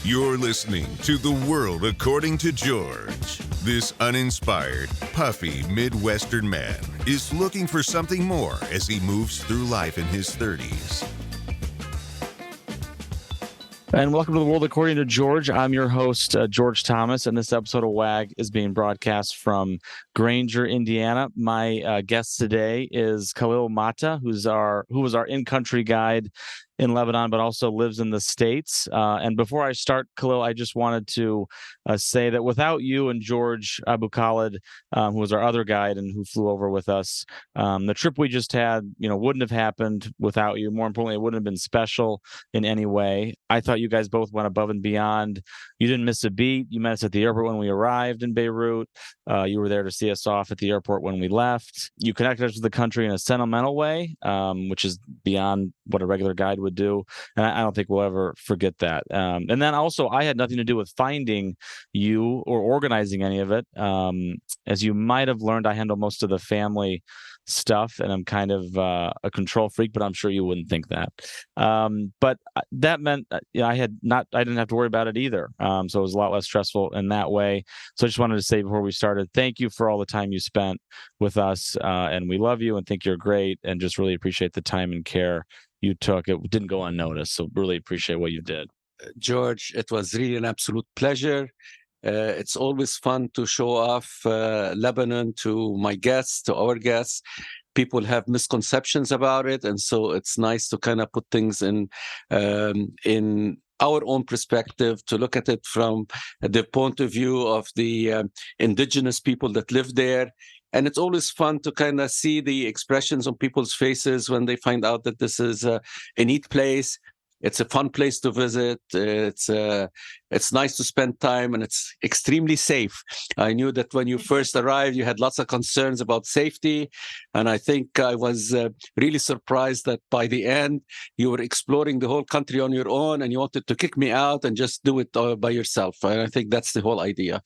You're listening to The World According to George. This uninspired, puffy Midwestern man is looking for something more as he moves through life in his 30s. And welcome to The World According to George. I'm your host, George Thomas, and this episode of WAG is being broadcast from Granger, Indiana. My guest today is Khalil Matta, who was our in-country guide in Lebanon, but also lives in the States. And before I start, Khalil, I just wanted to say that without you and George Abu Khalid, who was our other guide and who flew over with us, the trip we just had, wouldn't have happened without you. More importantly, it wouldn't have been special in any way. I thought you guys both went above and beyond. You didn't miss a beat. You met us at the airport when we arrived in Beirut. You were there to see us off at the airport when we left. You connected us to the country in a sentimental way, which is beyond what a regular guide would do. And I don't think we'll ever forget that. And then also, I had nothing to do with finding you or organizing any of it. As you might have learned, I handle most of the family stuff, and I'm kind of a control freak, but I'm sure you wouldn't think that. But that meant I didn't have to worry about it either. So it was a lot less stressful in that way. So I just wanted to say before we started, thank you for all the time you spent with us. And we love you and think you're great, and just really appreciate the time and care you took. It didn't go unnoticed. So really appreciate what you did. George, it was really an absolute pleasure. It's always fun to show off Lebanon to my guests, to our guests. People have misconceptions about it, and so it's nice to kind of put things in our own perspective, to look at it from the point of view of the indigenous people that live there. And it's always fun to kind of see the expressions on people's faces when they find out that this is a neat place. It's a fun place to visit. It's nice to spend time, and it's extremely safe. I knew that when you first arrived, you had lots of concerns about safety, and I think I was really surprised that by the end, you were exploring the whole country on your own, and you wanted to kick me out and just do it by yourself. And I think that's the whole idea.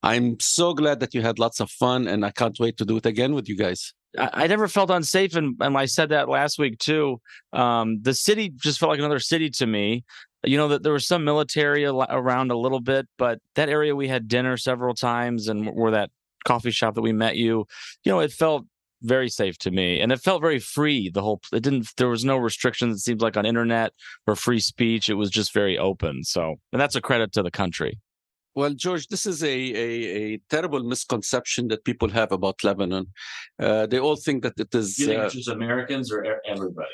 I'm so glad that you had lots of fun, and I can't wait to do it again with you guys. I never felt unsafe, and I said that last week too. The city just felt like another city to me. That there was some military around a little bit, but that area we had dinner several times, and where that coffee shop that we met you, it felt very safe to me, and it felt very free. There was no restrictions. It seems like on internet or free speech. It was just very open. So, and that's a credit to the country. Well, George, this is a terrible misconception that people have about Lebanon. They all think that it is... You think it's just Americans or everybody?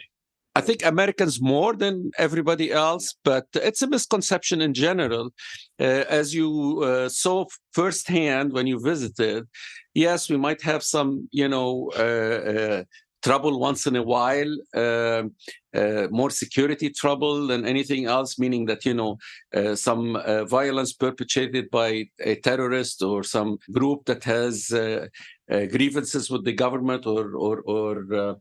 I think Americans more than everybody else, but it's a misconception in general. As you saw firsthand when you visited, yes, we might have some, trouble once in a while, more security trouble than anything else, meaning that, some violence perpetrated by a terrorist or some group that has grievances with the government or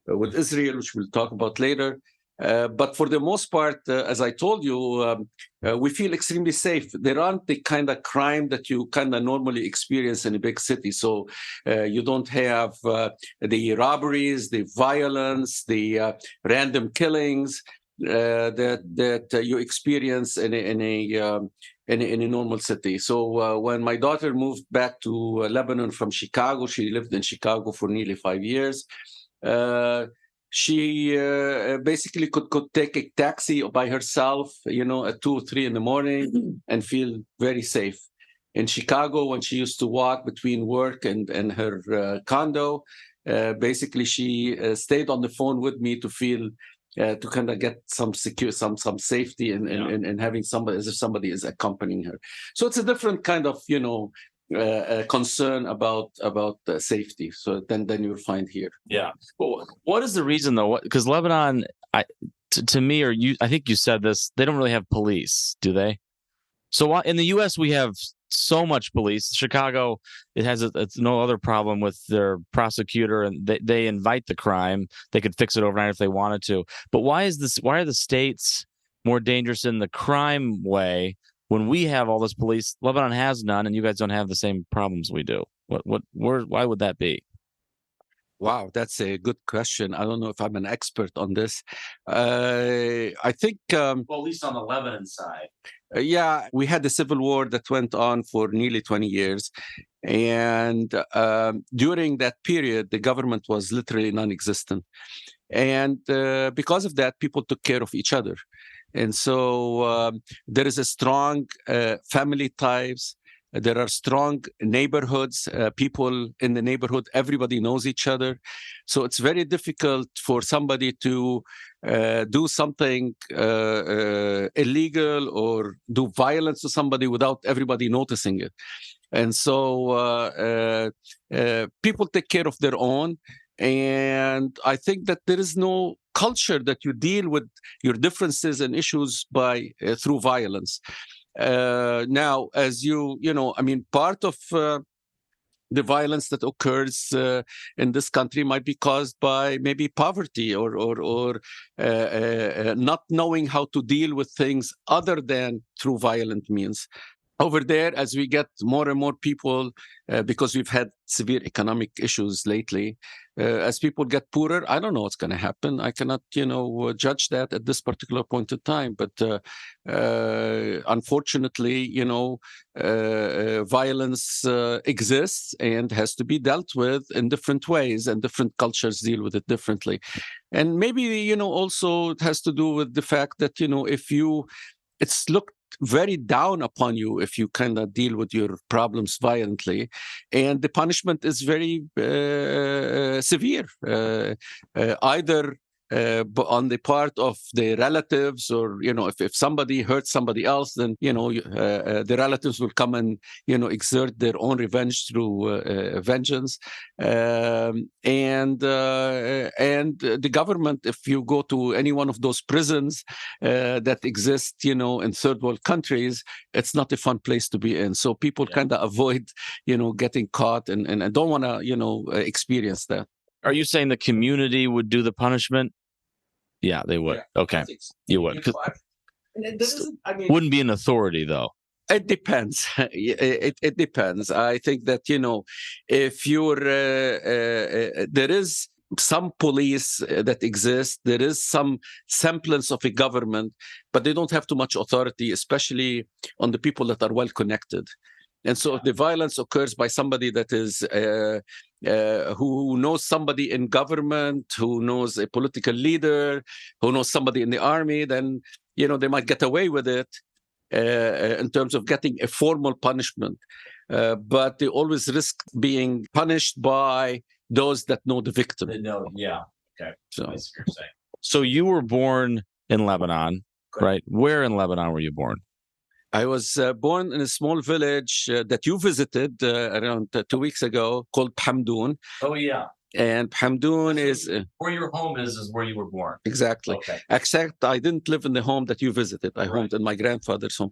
with Israel, which we'll talk about later. But for the most part, as I told you, we feel extremely safe. There aren't the kind of crime that you kind of normally experience in a big city. So you don't have the robberies, the violence, the random killings that you experience in a normal city. So when my daughter moved back to Lebanon from Chicago, she lived in Chicago for nearly 5 years. She basically could take a taxi by herself, at 2 or 3 in the morning and feel very safe. In Chicago, when she used to walk between work and her condo, basically she stayed on the phone with me to feel to kind of get some safety and having somebody, as if somebody is accompanying her. So it's a different kind of concern about safety. So then you'll find here. Yeah. Well, what is the reason though? Because Lebanon, to me, or you, I think you said this, they don't really have police, do they? So in the U.S. we have so much police. Chicago, it's no other problem with their prosecutor, and they invite the crime. They could fix it overnight if they wanted to. But why are the states more dangerous in the crime way when we have all this police? Lebanon has none, and you guys don't have the same problems we do. Why would that be? Wow, that's a good question. I don't know if I'm an expert on this. I think, Well, at least on the Lebanon side. yeah, we had a civil war that went on for nearly 20 years. And during that period, the government was literally non existent. And because of that, people took care of each other. And so there is a strong family ties. There are strong neighborhoods, people in the neighborhood, everybody knows each other. So it's very difficult for somebody to do something illegal or do violence to somebody without everybody noticing it. And so people take care of their own. And I think that there is no culture that you deal with your differences and issues by through violence. Now, as I mean, part of the violence that occurs in this country might be caused by maybe poverty or not knowing how to deal with things other than through violent means. Over there, as we get more and more people, because we've had severe economic issues lately, as people get poorer, I don't know what's going to happen. I cannot, judge that at this particular point in time. But unfortunately, violence exists and has to be dealt with in different ways, and different cultures deal with it differently. And maybe, also it has to do with the fact that, it's looked very down upon you if you kind of deal with your problems violently, and the punishment is very severe, either on the part of the relatives, or if somebody hurts somebody else, then the relatives will come and exert their own revenge through vengeance, and the government, if you go to any one of those prisons that exist in third world countries, it's not a fun place to be in. So people kind of avoid getting caught, and don't want to experience that. Are you saying the community would do the punishment? Yeah, they would. Yeah, okay, you would. Wouldn't be an authority, though. It depends. It depends. I think that if you're there is some police that exist, there is some semblance of a government, but they don't have too much authority, especially on the people that are well connected. And so if the violence occurs by somebody that is who knows somebody in government, who knows a political leader, who knows somebody in the army, then they might get away with it in terms of getting a formal punishment. But they always risk being punished by those that know the victim. Yeah. Okay. So you were born in Lebanon, right? Where in Lebanon were you born? I was born in a small village that you visited around 2 weeks ago, called Hamdoun. Oh, yeah. And Hamdoun is... where your home is where you were born. Exactly. Okay. Except I didn't live in the home that you visited. I homed in my grandfather's home.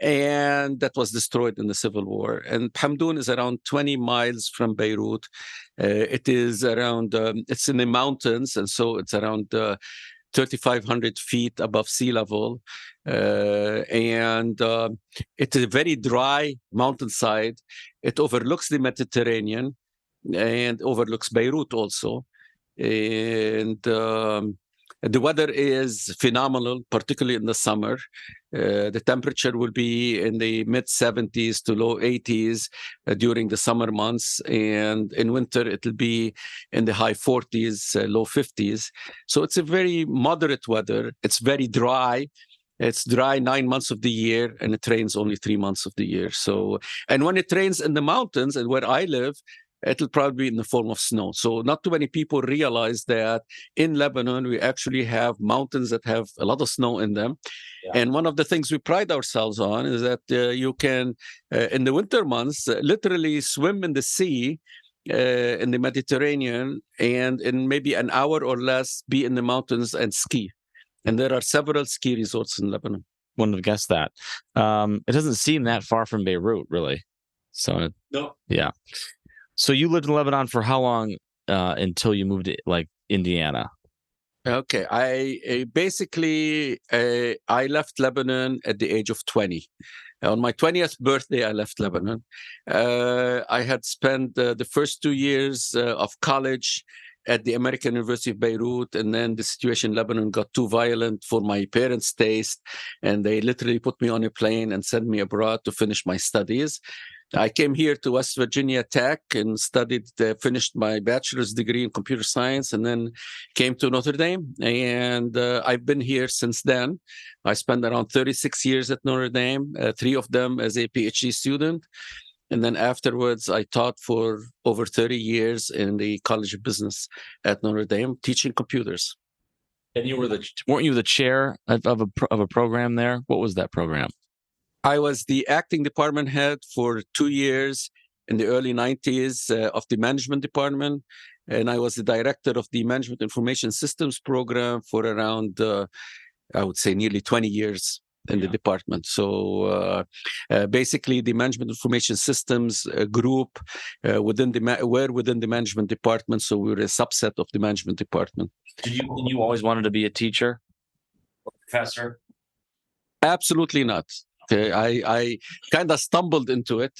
And that was destroyed in the Civil War. And Hamdoun is around 20 miles from Beirut. It is around... it's in the mountains, and so it's around... 3,500 feet above sea level. And it's a very dry mountainside. It overlooks the Mediterranean and overlooks Beirut also. And the weather is phenomenal, particularly in the summer. The temperature will be in the mid 70s to low 80s during the summer months. And in winter, it'll be in the high 40s, low 50s. So it's a very moderate weather. It's very dry. It's dry 9 months of the year, and it rains only 3 months of the year. So, and when it rains in the mountains, and where I live, it'll probably be in the form of snow. So not too many people realize that in Lebanon, we actually have mountains that have a lot of snow in them. Yeah. And one of the things we pride ourselves on is that you can, in the winter months, literally swim in the sea, in the Mediterranean, and in maybe an hour or less be in the mountains and ski. And there are several ski resorts in Lebanon. Wouldn't have guessed that. It doesn't seem that far from Beirut, really. So, no. Yeah. So you lived in Lebanon for how long until you moved to Indiana? Okay, I basically I left Lebanon at the age of 20. On my 20th birthday, I left Lebanon. I had spent the first 2 years of college at the American University of Beirut, and then the situation in Lebanon got too violent for my parents' taste, and they literally put me on a plane and sent me abroad to finish my studies. I came here to West Virginia Tech and finished my bachelor's degree in computer science, and then came to Notre Dame. And I've been here since then. I spent around 36 years at Notre Dame, 3 of them as a PhD student. And then afterwards, I taught for over 30 years in the College of Business at Notre Dame, teaching computers. And weren't you the chair of a program there? What was that program? I was the acting department head for 2 years in the early 90s of the management department. And I was the director of the Management Information Systems program for around, I would say, nearly 20 years in the department. So basically, the Management Information Systems group within the management department. So we were a subset of the management department. And you always wanted to be a teacher or professor? Absolutely not. I kind of stumbled into it.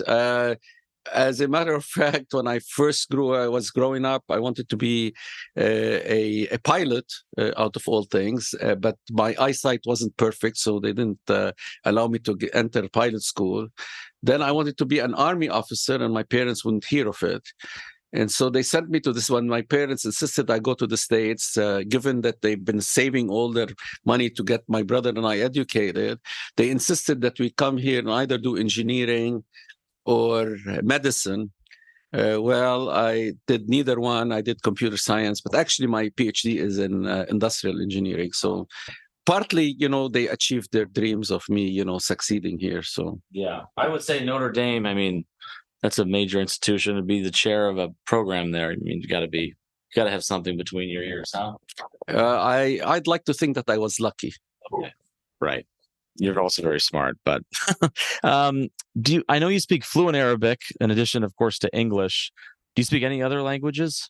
As a matter of fact, when I was growing up, I wanted to be a pilot out of all things, but my eyesight wasn't perfect, so they didn't allow me to enter pilot school. Then I wanted to be an army officer, and my parents wouldn't hear of it. And so they sent me to this one. My parents insisted I go to the States, given that they've been saving all their money to get my brother and I educated. They insisted that we come here and either do engineering or medicine. Well, I did neither one. I did computer science, but actually my PhD is in industrial engineering. So partly, they achieved their dreams of me, succeeding here. So yeah, I would say Notre Dame. I mean, that's a major institution. To be the chair of a program there, I mean, you got to have something between your ears, huh? I'd like to think that I was lucky. Okay. Right. You're also very smart, but I know you speak fluent Arabic in addition, of course, to English. Do you speak any other languages?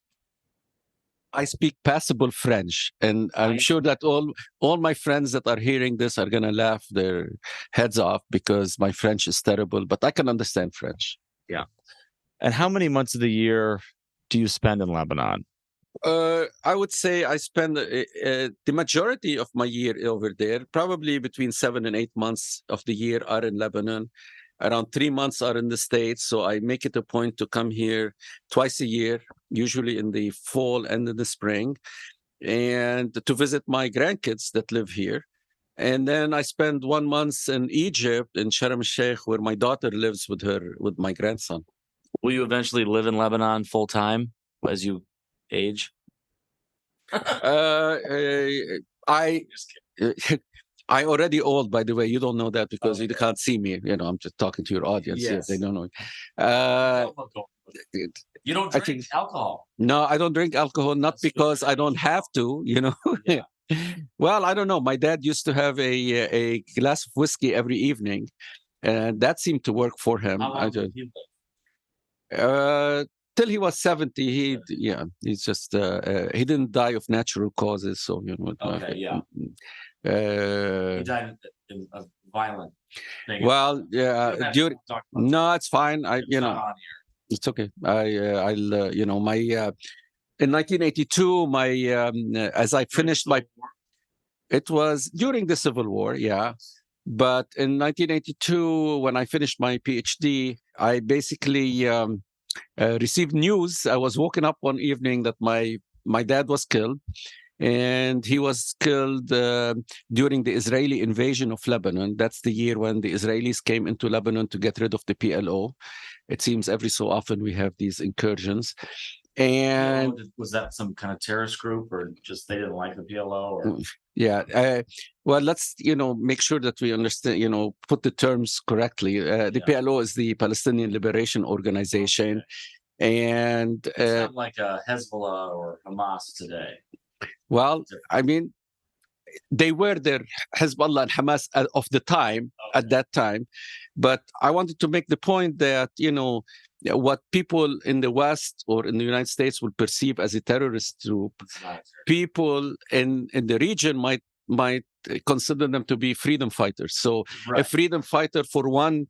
I speak passable French, and I'm sure that all my friends that are hearing this are going to laugh their heads off because my French is terrible, but I can understand French. Yeah. And how many months of the year do you spend in Lebanon? I would say I spend the majority of my year over there. Probably between 7 and 8 months of the year are in Lebanon. Around 3 months are in the States. So I make it a point to come here twice a year, usually in the fall and in the spring, and to visit my grandkids that live here. And then I spend 1 month in Egypt, in Sharm el-Sheikh, where my daughter lives with my grandson. Will you eventually live in Lebanon full time as you age? I already old, by the way. You don't know that because you can't see me. I'm just talking to your audience. Yes. They don't know. You don't drink alcohol? No, I don't drink alcohol, not because I don't have to, Yeah. Well, I don't know. My dad used to have a glass of whiskey every evening, and that seemed to work for him. How long did you live? Till he was 70. He's just he didn't die of natural causes. So Okay, yeah. He died of violent thing. Well, yeah. No, it's fine. It's okay. In 1982, as I finished my, it was during the Civil War, yeah. But in 1982, when I finished my PhD, I basically received news. I was woken up one evening that my dad was killed, and he was killed during the Israeli invasion of Lebanon. That's the year when the Israelis came into Lebanon to get rid of the PLO. It seems every so often we have these incursions. And was that some kind of terrorist group, or just they didn't like the PLO? Or? Yeah. Well, let's make sure that we understand. Put the terms correctly. The PLO is the Palestinian Liberation Organization, and it's not like Hezbollah or Hamas today. Well, I mean, they were there, Hezbollah and Hamas of the time, at that time. But I wanted to make the point that, what people in the West or in the United States would perceive as a terrorist group, people in the region might might consider them to be freedom fighters. So Right. a freedom fighter for one,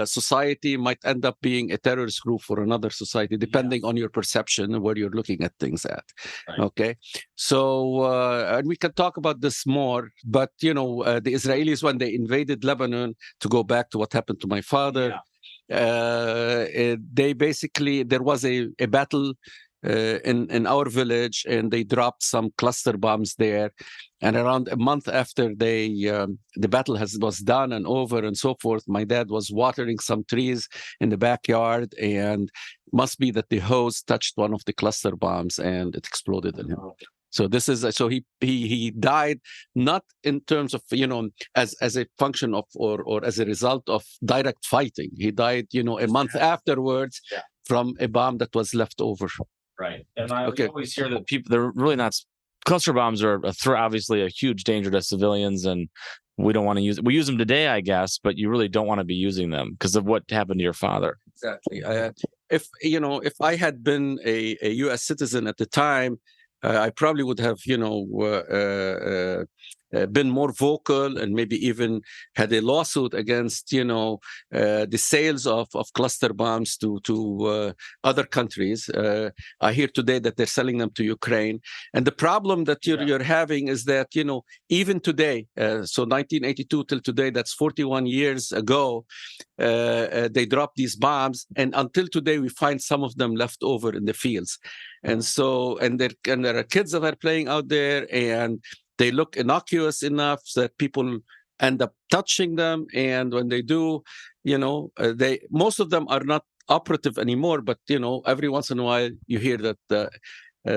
society might end up being a terrorist group for another society, depending on your perception and where you're looking at things at. Right. Okay. So, and we can talk about this more, but, the Israelis, when they invaded Lebanon, to go back to what happened to my father, they basically, there was a battle in our village, and they dropped some cluster bombs there. And around a month after the battle was done and over and so forth, my dad was watering some trees in the backyard, and must be that the hose touched one of the cluster bombs and it exploded in him. So this is so he died not in terms of as a function of or as a result of direct fighting. He died a month afterwards from a bomb that was left over. Right. And I always hear that they're really not. Cluster bombs are obviously a huge danger to civilians, and we don't want to use. We use them today, I guess, but you really don't want to be using them because of what happened to your father. Exactly. If I had been a U.S. citizen at the time, I probably would have been more vocal, and maybe even had a lawsuit against the sales of cluster bombs to other countries. I hear today that they're selling them to Ukraine, and the problem that you're having is that even today, so 1982 till today, that's 41 years ago, they dropped these bombs, and until today we find some of them left over in the fields, and so there are kids that are playing out there, and they look innocuous enough that people end up touching them, and when they do, most of them are not operative anymore, but every once in a while you hear that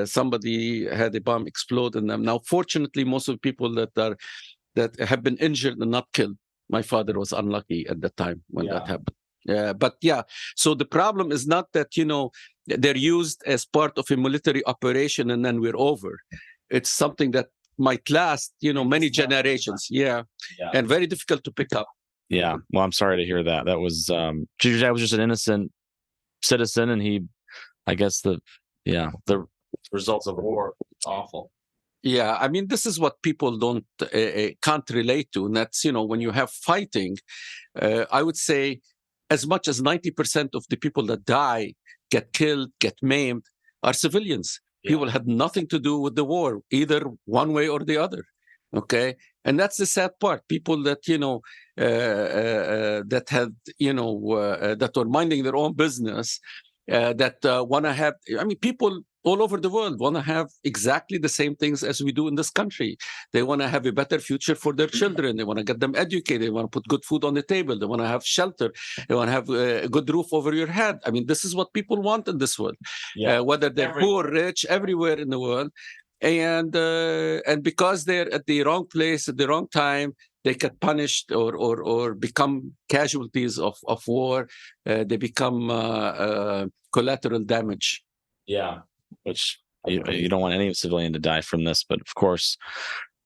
somebody had a bomb explode in them. Now, fortunately, most of the people that have been injured and not killed, my father was unlucky at the time when that happened. So the problem is not that they're used as part of a military operation and then we're over. It's something that might last many generations, and very difficult to pick up. Yeah, well, I'm sorry to hear that. That was your dad was just an innocent citizen, and I guess the results of war, it's awful. Yeah, I mean, this is what people can't relate to, and that's when you have fighting, I would say as much as 90% of the people that die, get killed, get maimed, are civilians. People had nothing to do with the war, either one way or the other. Okay, and that's the sad part. People that that had that were minding their own business, that want to have. I mean, people all over the world want to have exactly the same things as we do in this country. They want to have a better future for their children. They want to get them educated. They want to put good food on the table. They want to have shelter. They want to have a good roof over your head. I mean, this is what people want in this world, whether they're poor, rich, everywhere in the world. And because they're at the wrong place at the wrong time, they get punished or become casualties of war. They become collateral damage. Yeah. Which you don't want any civilian to die from this, but of course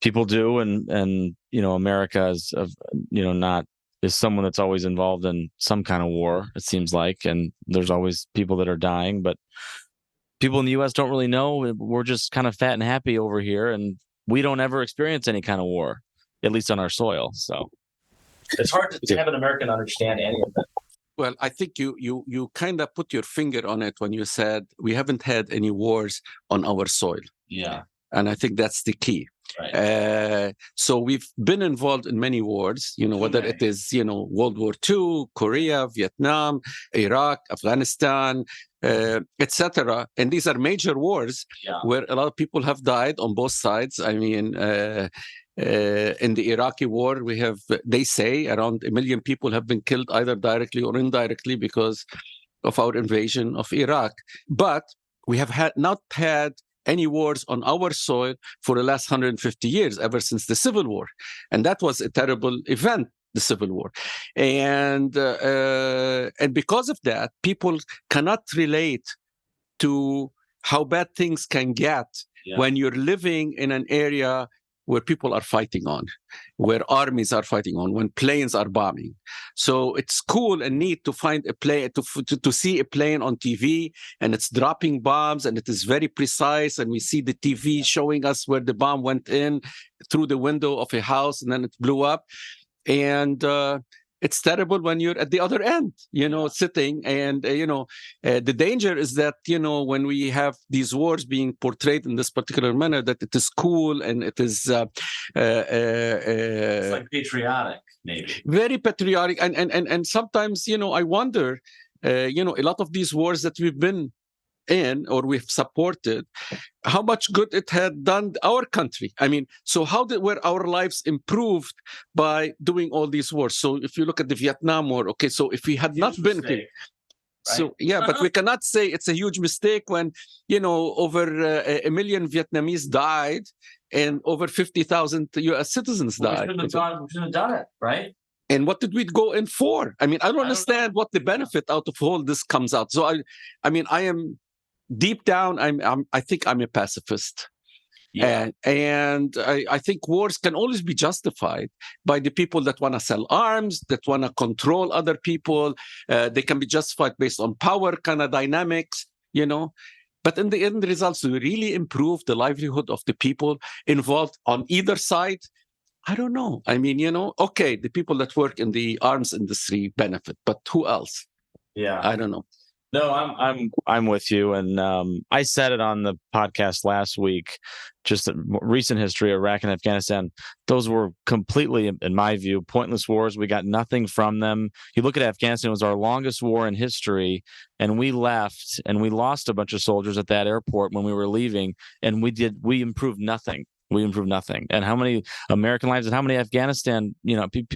people do, and America is is someone that's always involved in some kind of war, it seems like, and there's always people that are dying, but people in the U.S. don't really know. We're just kind of fat and happy over here, and we don't ever experience any kind of war, at least on our soil. So it's hard to have an American understand any of it. Well, I think you kind of put your finger on it when you said we haven't had any wars on our soil. Yeah. And I think that's the key. Right. So we've been involved in many wars, whether it is, World War II, Korea, Vietnam, Iraq, Afghanistan, etc. And these are major wars where a lot of people have died on both sides. I mean, in the Iraqi war, they say around 1 million people have been killed either directly or indirectly because of our invasion of Iraq. But we have not had any wars on our soil for the last 150 years, ever since the Civil War. And that was a terrible event, the Civil War. And because of that, people cannot relate to how bad things can get when you're living in an area where people are fighting on, where armies are fighting on, when planes are bombing. So it's cool and neat to find a plane, to see a plane on TV, and it's dropping bombs, and it is very precise, and we see the TV showing us where the bomb went in through the window of a house, and then it blew up. And it's terrible when you're at the other end, sitting. And, the danger is that, when we have these wars being portrayed in this particular manner, that it is cool and it is it's like patriotic, maybe. Very patriotic. And sometimes, I wonder, a lot of these wars that we've been in or we've supported, how much good it had done our country. I mean, so were our lives improved by doing all these wars? So if you look at the Vietnam War, okay, so if we had not been here, so yeah, but we cannot say it's a huge mistake when, over a million Vietnamese died and over 50,000 U.S. citizens died. We shouldn't have done it, right? And what did we go in for? I mean, I don't understand what the benefit out of all this comes out. So I mean, I am deep down, I think I'm a pacifist. Yeah. And I think wars can always be justified by the people that want to sell arms, that want to control other people. They can be justified based on power kind of dynamics, But in the end results, do we really improve the livelihood of the people involved on either side? I don't know. I mean, okay, the people that work in the arms industry benefit, but who else? Yeah, I don't know. No, I'm with you, and I said it on the podcast last week. Just recent history of Iraq and Afghanistan; those were completely, in my view, pointless wars. We got nothing from them. You look at Afghanistan; it was our longest war in history, and we left, and we lost a bunch of soldiers at that airport when we were leaving, and we improved nothing. We improved nothing. And how many American lives and how many Afghanistan,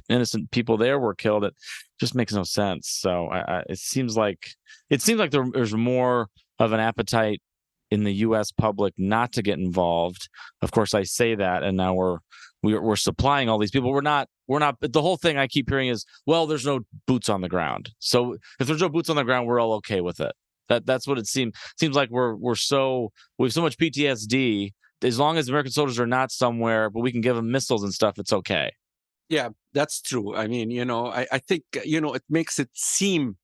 innocent people there were killed? It just makes no sense. So it seems like there's more of an appetite in the U.S. public not to get involved. Of course, I say that, and now we're supplying all these people. We're not. The whole thing I keep hearing is, well, there's no boots on the ground. So if there's no boots on the ground, we're all okay with it. That's what it seems. Seems like we have so much PTSD. As long as American soldiers are not somewhere, but we can give them missiles and stuff, it's okay. Yeah, that's true. I mean, I think, it makes it seem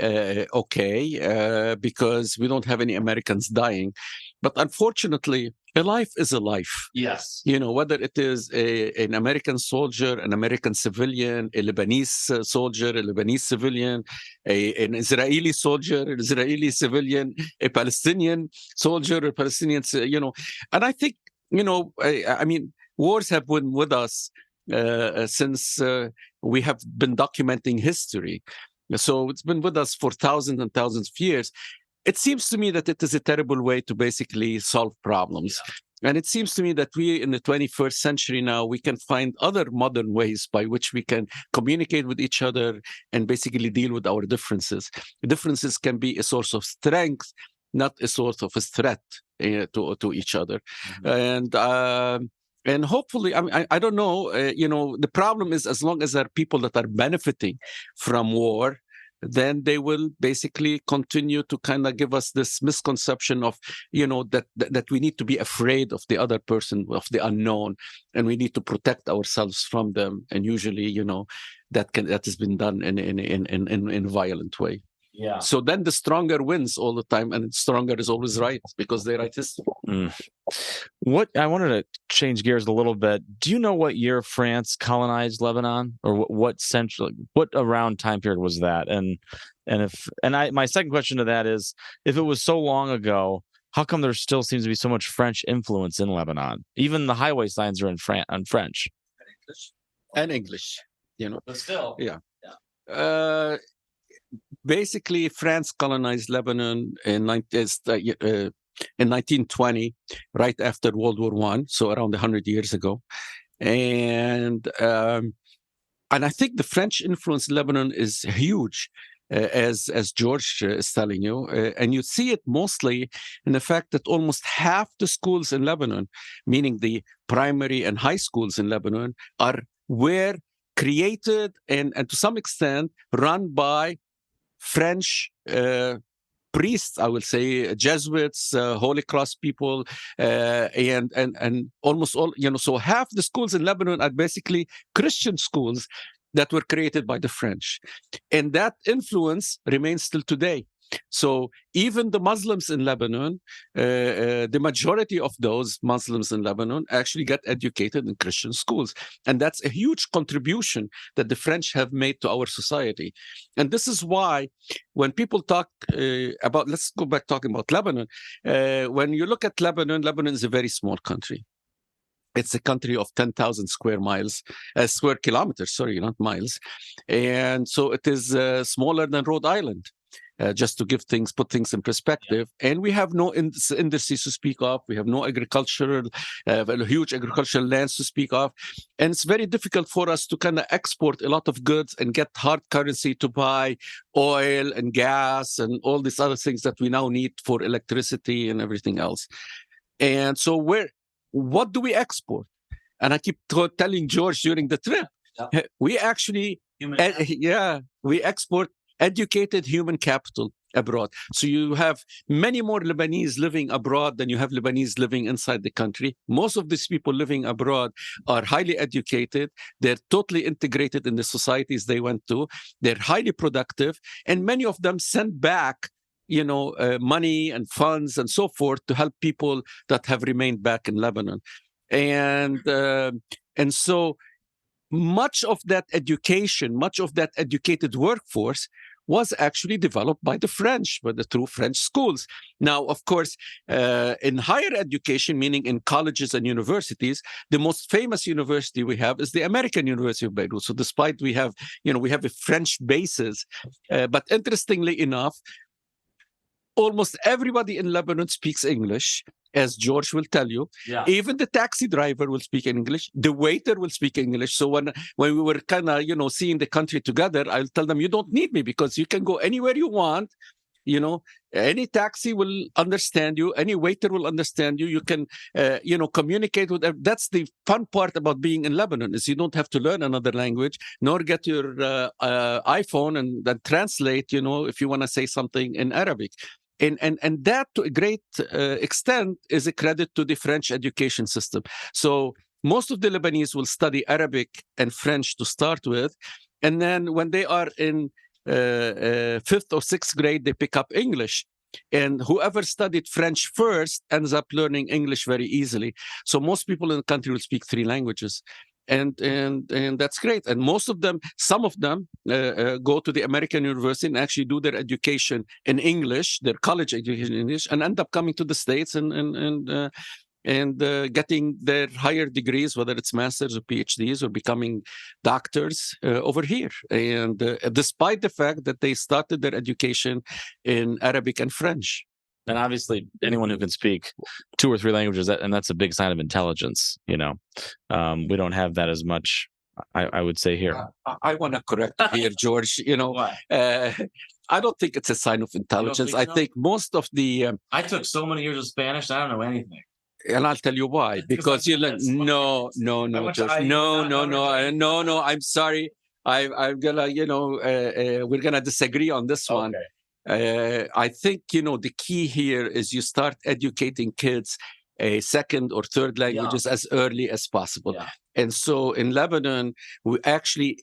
okay because we don't have any Americans dying. But unfortunately, a life is a life. Yes. Whether it is an American soldier, an American civilian, a Lebanese soldier, a Lebanese civilian, an Israeli soldier, an Israeli civilian, a Palestinian soldier, a Palestinian, And I think, I mean, wars have been with us since we have been documenting history. So it's been with us for thousands and thousands of years. It seems to me that it is a terrible way to basically solve problems. Yeah. And it seems to me that we, in the 21st century now, we can find other modern ways by which we can communicate with each other and basically deal with our differences. Differences can be a source of strength, not a source of a threat to each other. Mm-hmm. And hopefully, I don't know, the problem is as long as there are people that are benefiting from war, then they will basically continue to kind of give us this misconception of, that we need to be afraid of the other person, of the unknown, and we need to protect ourselves from them. And usually, that has been done in a violent way. Yeah. So then the stronger wins all the time, and the stronger is always right because they write history. What I wanted to change gears a little bit. Do you know what year France colonized Lebanon, or what around time period was that? My second question to that is, if it was so long ago, how come there still seems to be so much French influence in Lebanon? Even the highway signs are in French and English. But still, yeah. Basically, France colonized Lebanon in 1920, right after World War I, so around 100 years ago. And I think the French influence in Lebanon is huge, as George is telling you. And you see it mostly in the fact that almost half the schools in Lebanon, meaning the primary and high schools in Lebanon, were created and to some extent run by French priests, I will say, Jesuits, Holy Cross people, and almost all, so half the schools in Lebanon are basically Christian schools that were created by the French. And that influence remains still today. So even the Muslims in Lebanon, the majority of those Muslims in Lebanon actually got educated in Christian schools. And that's a huge contribution that the French have made to our society. And this is why when people talk about, let's go back talking about Lebanon, when you look at Lebanon, Lebanon is a very small country. It's a country of 10,000 square kilometers, sorry, not miles. And so it is smaller than Rhode Island. Just to put things in perspective. Yeah. And we have no industries to speak of. We have no huge agricultural lands to speak of. And it's very difficult for us to kind of export a lot of goods and get hard currency to buy oil and gas and all these other things that we now need for electricity and everything else. And so what do we export? And I keep telling George during the trip, we actually, we export educated human capital abroad. So you have many more Lebanese living abroad than you have Lebanese living inside the country. Most of these people living abroad are highly educated. They're totally integrated in the societies they went to. They're highly productive. And many of them send back money and funds and so forth to help people that have remained back in Lebanon. And so much of that education, much of that educated workforce was actually developed by the French, by the true French schools. Now, of course, in higher education, meaning in colleges and universities, the most famous university we have is the American University of Beirut. So despite we have a French basis, but interestingly enough, almost everybody in Lebanon speaks English, as George will tell you. Yeah. Even the taxi driver will speak English. The waiter will speak English. So when we were kind of, seeing the country together, I'll tell them, you don't need me because you can go anywhere you want. Any taxi will understand you. Any waiter will understand you. You can, communicate with them. That's the fun part about being in Lebanon is you don't have to learn another language, nor get your iPhone and then translate, if you want to say something in Arabic. And that, to a great extent, is a credit to the French education system. So most of the Lebanese will study Arabic and French to start with. And then when they are in fifth or sixth grade, they pick up English. And whoever studied French first ends up learning English very easily. So most people in the country will speak 3 languages. And that's great. And some of them go to the American university and actually do their education in English, their college education in English, and end up coming to the States and getting their higher degrees, whether it's masters or PhDs, or becoming doctors over here. And despite the fact that they started their education in Arabic and French. And obviously, anyone who can speak 2 or 3 languages, and that's a big sign of intelligence. We don't have that as much, I would say, here. I want to correct here, George. I don't think it's a sign of intelligence. I think most of the... I took so many years of Spanish, I don't know anything. And I'll tell you why. Because you learn... No, George. No. I'm sorry. I'm gonna, we're gonna disagree on this one. I think, the key here is you start educating kids a second or third languages as early as possible. Yeah. And so in Lebanon, we actually,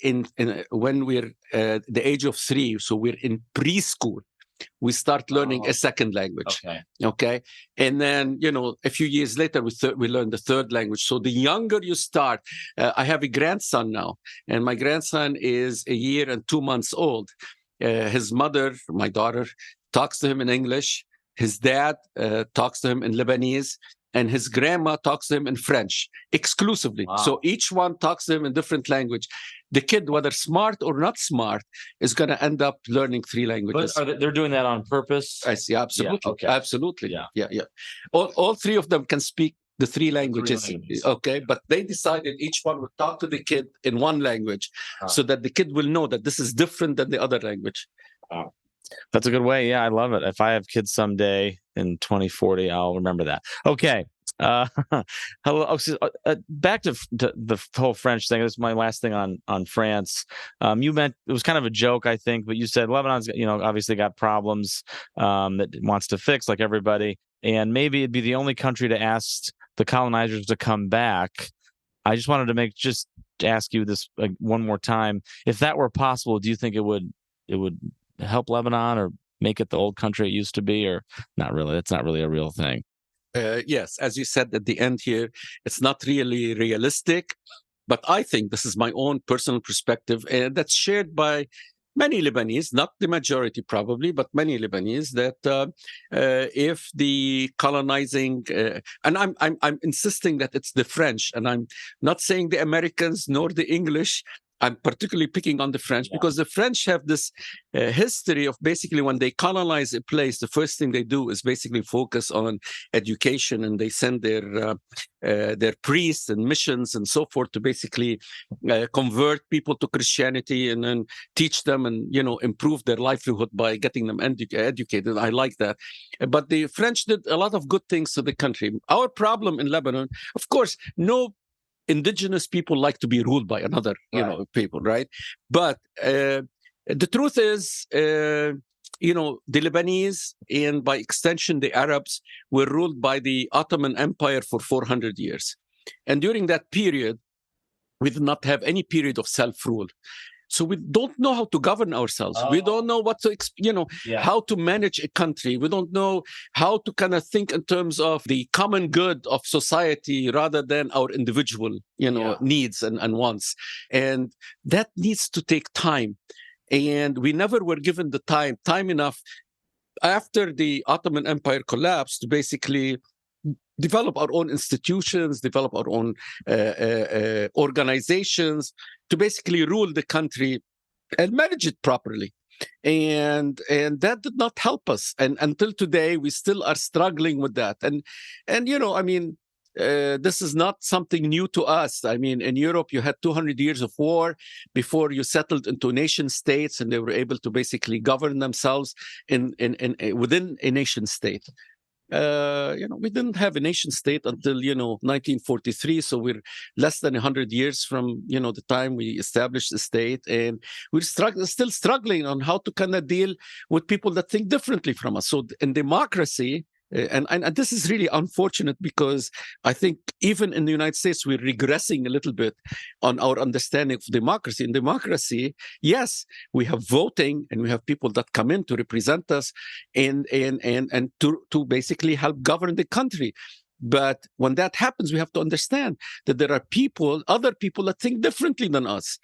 when we're the age of 3, so we're in preschool, we start learning a second language. Okay. And then, a few years later, we learn the third language. So the younger you start, I have a grandson now, and my grandson is 1 year and 2 months old. His mother, my daughter, talks to him in English. His dad talks to him in Lebanese. And his grandma talks to him in French exclusively. Wow. So each one talks to him in different language. The kid, whether smart or not smart, is going to end up learning 3 languages. But they're doing that on purpose? I see, absolutely. Yeah, okay. Absolutely. Yeah. All 3 of them can speak the 3 languages. Okay, but they decided each one would talk to the kid in one language so that the kid will know that this is different than the other language. That's a good way. Yeah, I love it. If I have kids someday in 2040, I'll remember that. Okay, Uh, hello. Back to the whole French thing. This is my last thing on France. You meant it was kind of a joke, I think, but you said Lebanon's, obviously got problems that it wants to fix, like everybody, and maybe it'd be the only country to ask the colonizers to come back. I just wanted to ask you this one more time. If that were possible, do you think it would help Lebanon or make it the old country it used to be, or not really? That's not really a real thing. Yes, as you said at the end here, it's not really realistic, but I think this is my own personal perspective, and that's shared by many Lebanese, not the majority probably, but many Lebanese, that if the colonizing, and I'm insisting that it's the French, and I'm not saying the Americans nor the English. I'm particularly picking on the French because the French have this history of basically when they colonize a place, the first thing they do is basically focus on education, and they send their priests and missions and so forth to basically convert people to Christianity and then teach them and improve their livelihood by getting them educated. I like that. But the French did a lot of good things to the country. Our problem in Lebanon, of course, no indigenous people like to be ruled by another, people, right? But the truth is, the Lebanese and by extension the Arabs were ruled by the Ottoman Empire for 400 years. And during that period, we did not have any period of self-rule. So we don't know how to govern ourselves. We don't know what to, how to manage a country. We don't know how to kind of think in terms of the common good of society rather than our individual, needs and wants. And that needs to take time. And we never were given the time enough after the Ottoman Empire collapsed to basically develop our own institutions, develop our own organizations to basically rule the country and manage it properly. And that did not help us. And until today, we still are struggling with that. And this is not something new to us. I mean, in Europe, you had 200 years of war before you settled into nation states, and they were able to basically govern themselves within a nation state. We didn't have a nation state until 1943, so we're less than 100 years from the time we established the state, and we're still struggling on how to kind of deal with people that think differently from us. So in democracy, and this is really unfortunate because I think even in the United States we're regressing a little bit on our understanding of democracy. In democracy, yes, we have voting and we have people that come in to represent us and to basically help govern the country. But when that happens, we have to understand that there are other people that think differently than us.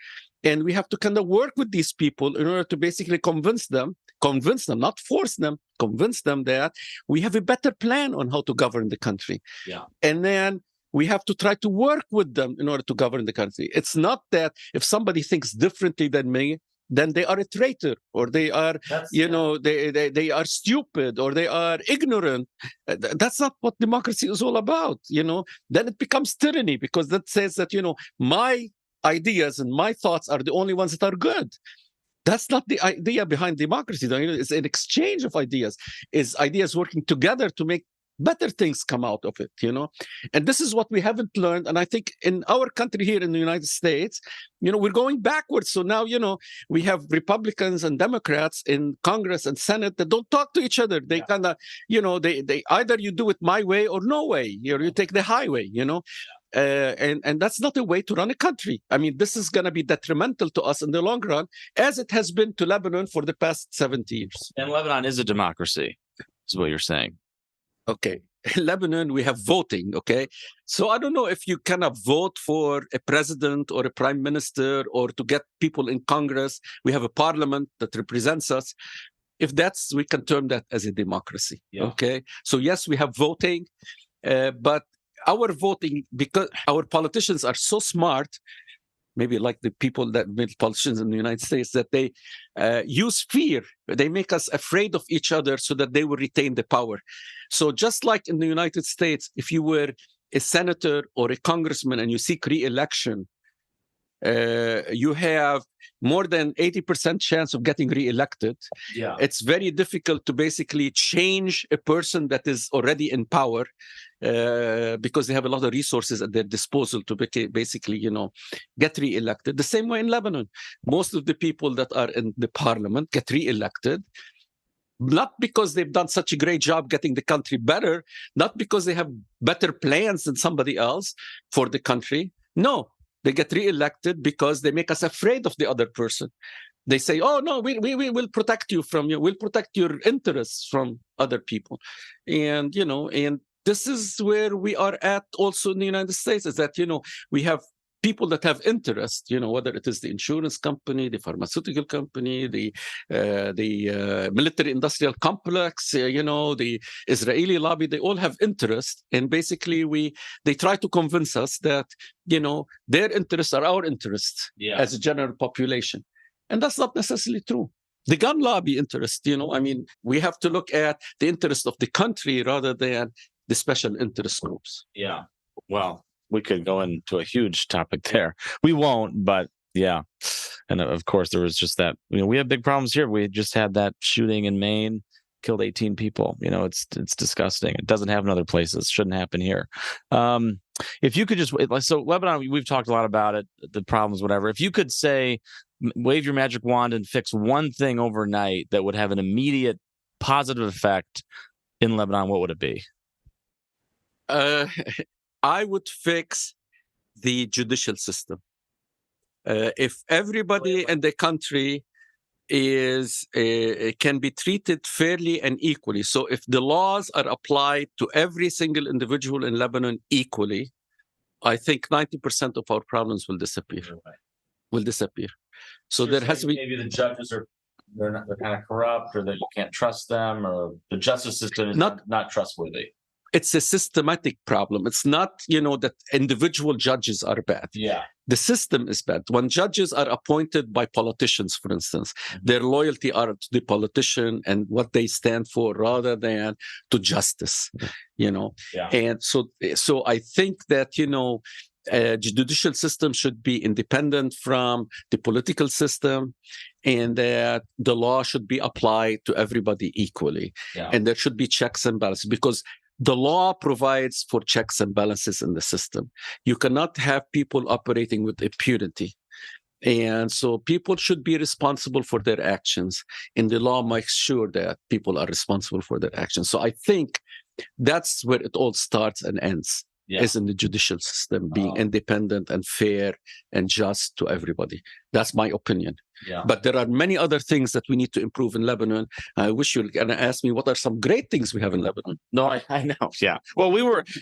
And we have to kind of work with these people in order to basically convince them, not force them, convince them that we have a better plan on how to govern the country. Yeah. And then we have to try to work with them in order to govern the country. It's not that if somebody thinks differently than me, then they are a traitor, or they are, they are stupid, or they are ignorant. That's not what democracy is all about. Then it becomes tyranny, because that says that, my ideas and my thoughts are the only ones that are good. That's not the idea behind democracy. It's an exchange of ideas. It's ideas working together to make better things come out of it, And this is what we haven't learned. And I think in our country here in the United States, we're going backwards. So now, we have Republicans and Democrats in Congress and Senate that don't talk to each other. They kind of, they either you do it my way or no way. You take the highway, and that's not a way to run a country. I mean, this is going to be detrimental to us in the long run, as it has been to Lebanon for the past 70 years. And Lebanon is a democracy, is what you're saying. Okay. In Lebanon, we have voting, okay? So I don't know if you cannot vote for a president or a prime minister or to get people in Congress. We have a parliament that represents us. If we can term that as a democracy, okay? So yes, we have voting, but our voting, because our politicians are so smart, maybe like the people that made politicians in the United States, that they use fear. They make us afraid of each other so that they will retain the power. So just like in the United States, if you were a senator or a congressman and you seek re-election, you have more than 80% chance of getting reelected. Yeah. It's very difficult to basically change a person that is already in power because they have a lot of resources at their disposal to basically, get reelected. The same way in Lebanon. Most of the people that are in the parliament get reelected, not because they've done such a great job getting the country better, not because they have better plans than somebody else for the country. No, they get reelected because they make us afraid of the other person. They say, oh, no, we will protect you from you. We'll protect your interests from other people. And, and this is where we are at also in the United States, is that, we have people that have interest, whether it is the insurance company, the pharmaceutical company, the military industrial complex, the Israeli lobby, they all have interest. And basically they try to convince us that, their interests are our interests as a general population. And that's not necessarily true. The gun lobby interest, we have to look at the interest of the country rather than the special interest groups. Yeah. Well, we could go into a huge topic there. We won't, but yeah. And of course, there was just that, we have big problems here. We just had that shooting in Maine, killed 18 people. It's disgusting. It doesn't happen in other places. Shouldn't happen here. If you could just, so Lebanon, we've talked a lot about it, the problems, whatever. If you could say, wave your magic wand and fix one thing overnight that would have an immediate positive effect in Lebanon, what would it be? I would fix the judicial system. If everybody in the country can be treated fairly and equally, so if the laws are applied to every single individual in Lebanon equally, I think 90% of our problems will disappear. Will disappear. So there has to be, maybe the judges they're kind of corrupt, or that you can't trust them, or the justice system is not trustworthy. It's a systematic problem. It's not, that individual judges are bad. Yeah. The system is bad. When judges are appointed by politicians, for instance, their loyalty are to the politician and what they stand for rather than to justice, Yeah. And so I think that, the judicial system should be independent from the political system, and that the law should be applied to everybody equally. Yeah. And there should be checks and balances, because the law provides for checks and balances in the system. You cannot have people operating with impunity. And so people should be responsible for their actions, and the law makes sure that people are responsible for their actions. So I think that's where it all starts and ends. Is in the judicial system being independent and fair and just to everybody. That's my opinion. Yeah. But there are many other things that we need to improve in Lebanon. I wish you were going to ask me what are some great things we have in Lebanon. No, I know. Yeah. Well,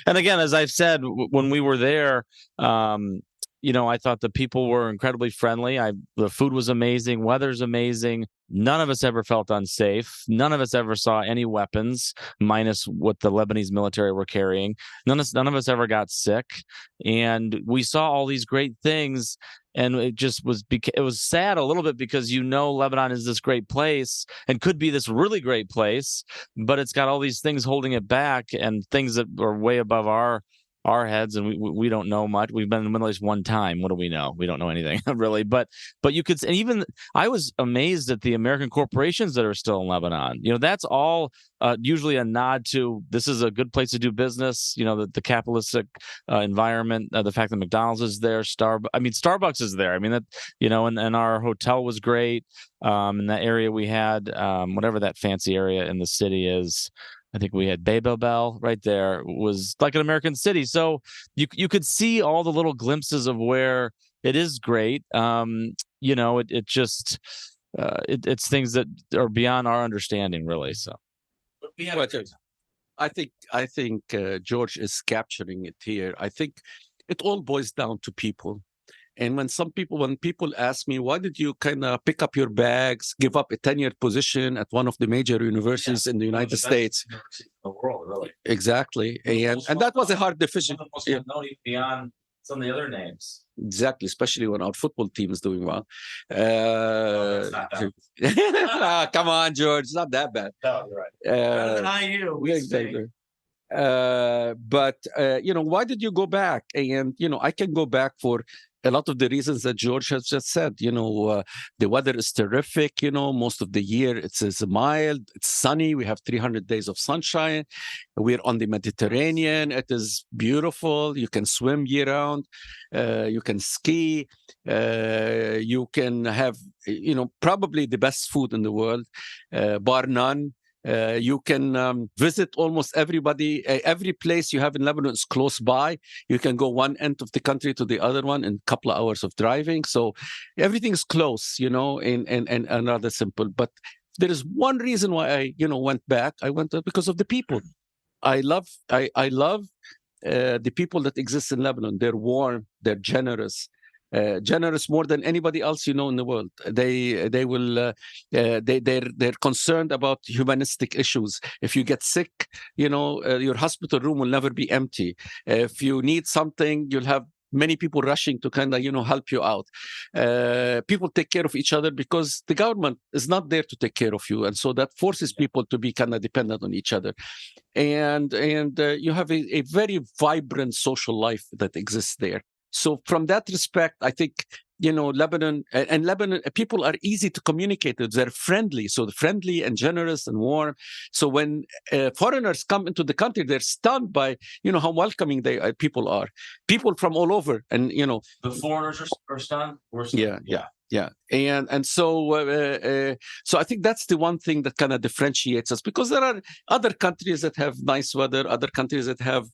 and again, as I've said, when we were there, I thought the people were incredibly friendly. The food was amazing. Weather's amazing. None of us ever felt unsafe. None of us ever saw any weapons, minus what the Lebanese military were carrying. None of us ever got sick. And we saw all these great things. And it just it was sad a little bit, because Lebanon is this great place and could be this really great place, but it's got all these things holding it back, and things that are way above our heads, and we don't know much. We've been in the Middle East one time. What do we know? We don't know anything really. But you could, and even I was amazed at the American corporations that are still in Lebanon. That's all usually a nod to this is a good place to do business. The capitalistic environment, the fact that McDonald's is there, Starbucks is there. And our hotel was great. In that area we had whatever that fancy area in the city is. I think we had Babel right there. It was like an American city. So you could see all the little glimpses of where it is great. It just it's things that are beyond our understanding, really. So I think George is capturing it here. I think it all boils down to people. And when people ask me, why did you kind of pick up your bags, give up a tenured position at one of the major universities in the United States? In the world, really. Exactly. And that was a hard decision. Beyond some of the other names. Exactly, especially when our football team is doing well. It's not that Come on, George. It's not that bad. No, you're right. Better than IU. Exactly. But why did you go back? And I can go back for a lot of the reasons that George has just said. The weather is terrific. Most of the year it's mild, it's sunny. We have 300 days of sunshine. We're on the Mediterranean. It is beautiful. You can swim year round. You can ski. You can have, probably the best food in the world, bar none. You can visit almost everybody. Every place you have in Lebanon is close by. You can go one end of the country to the other one in a couple of hours of driving. So everything is close, and rather simple. But there is one reason why I, went back. I went because of the people. I love the people that exist in Lebanon. They're warm. They're generous. Generous more than anybody else in the world. They're concerned about humanistic issues. If you get sick, your hospital room will never be empty. If you need something, you'll have many people rushing to kind of help you out. People take care of each other because the government is not there to take care of you, and so that forces people to be kind of dependent on each other. And you have a very vibrant social life that exists there. So from that respect, I think, Lebanon people are easy to communicate with. They're friendly, so friendly and generous and warm. So when foreigners come into the country, they're stunned by, how welcoming people are. People from all over, and the foreigners are stunned. We're stunned. Yeah. And so I think that's the one thing that kind of differentiates us, because there are other countries that have nice weather, other countries that have,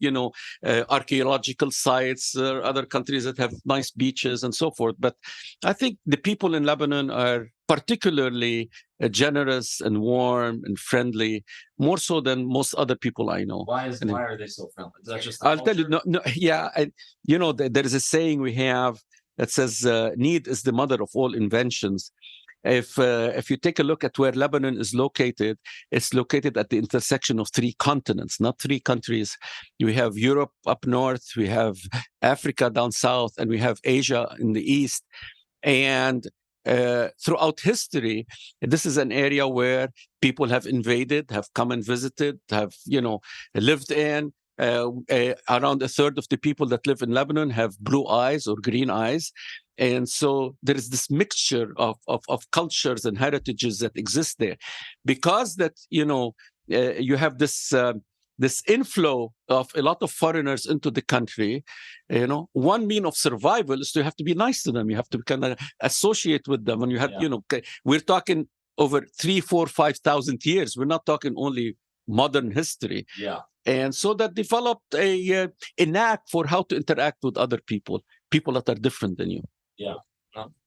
archaeological sites, other countries that have nice beaches and so forth. But I think the people in Lebanon are particularly generous and warm and friendly, more so than most other people I know. Why are they so friendly? Is that just I'll tell you. No, yeah. There is a saying we have that says, need is the mother of all inventions. If you take a look at where Lebanon is located, it's located at the intersection of 3 continents, not 3 countries. We have Europe up north, we have Africa down south, and we have Asia in the east. And throughout history, this is an area where people have invaded, have come and visited, have lived in. Around a third of the people that live in Lebanon have blue eyes or green eyes. And so there is this mixture of cultures and heritages that exist there. Because that, you have this inflow of a lot of foreigners into the country, one mean of survival is to have to be nice to them. You have to kind of associate with them. And you have, we're talking over 3,000, 4,000, 5,000 years. We're not talking only modern history. Yeah. And so that developed a knack for how to interact with other people that are different than you. Yeah,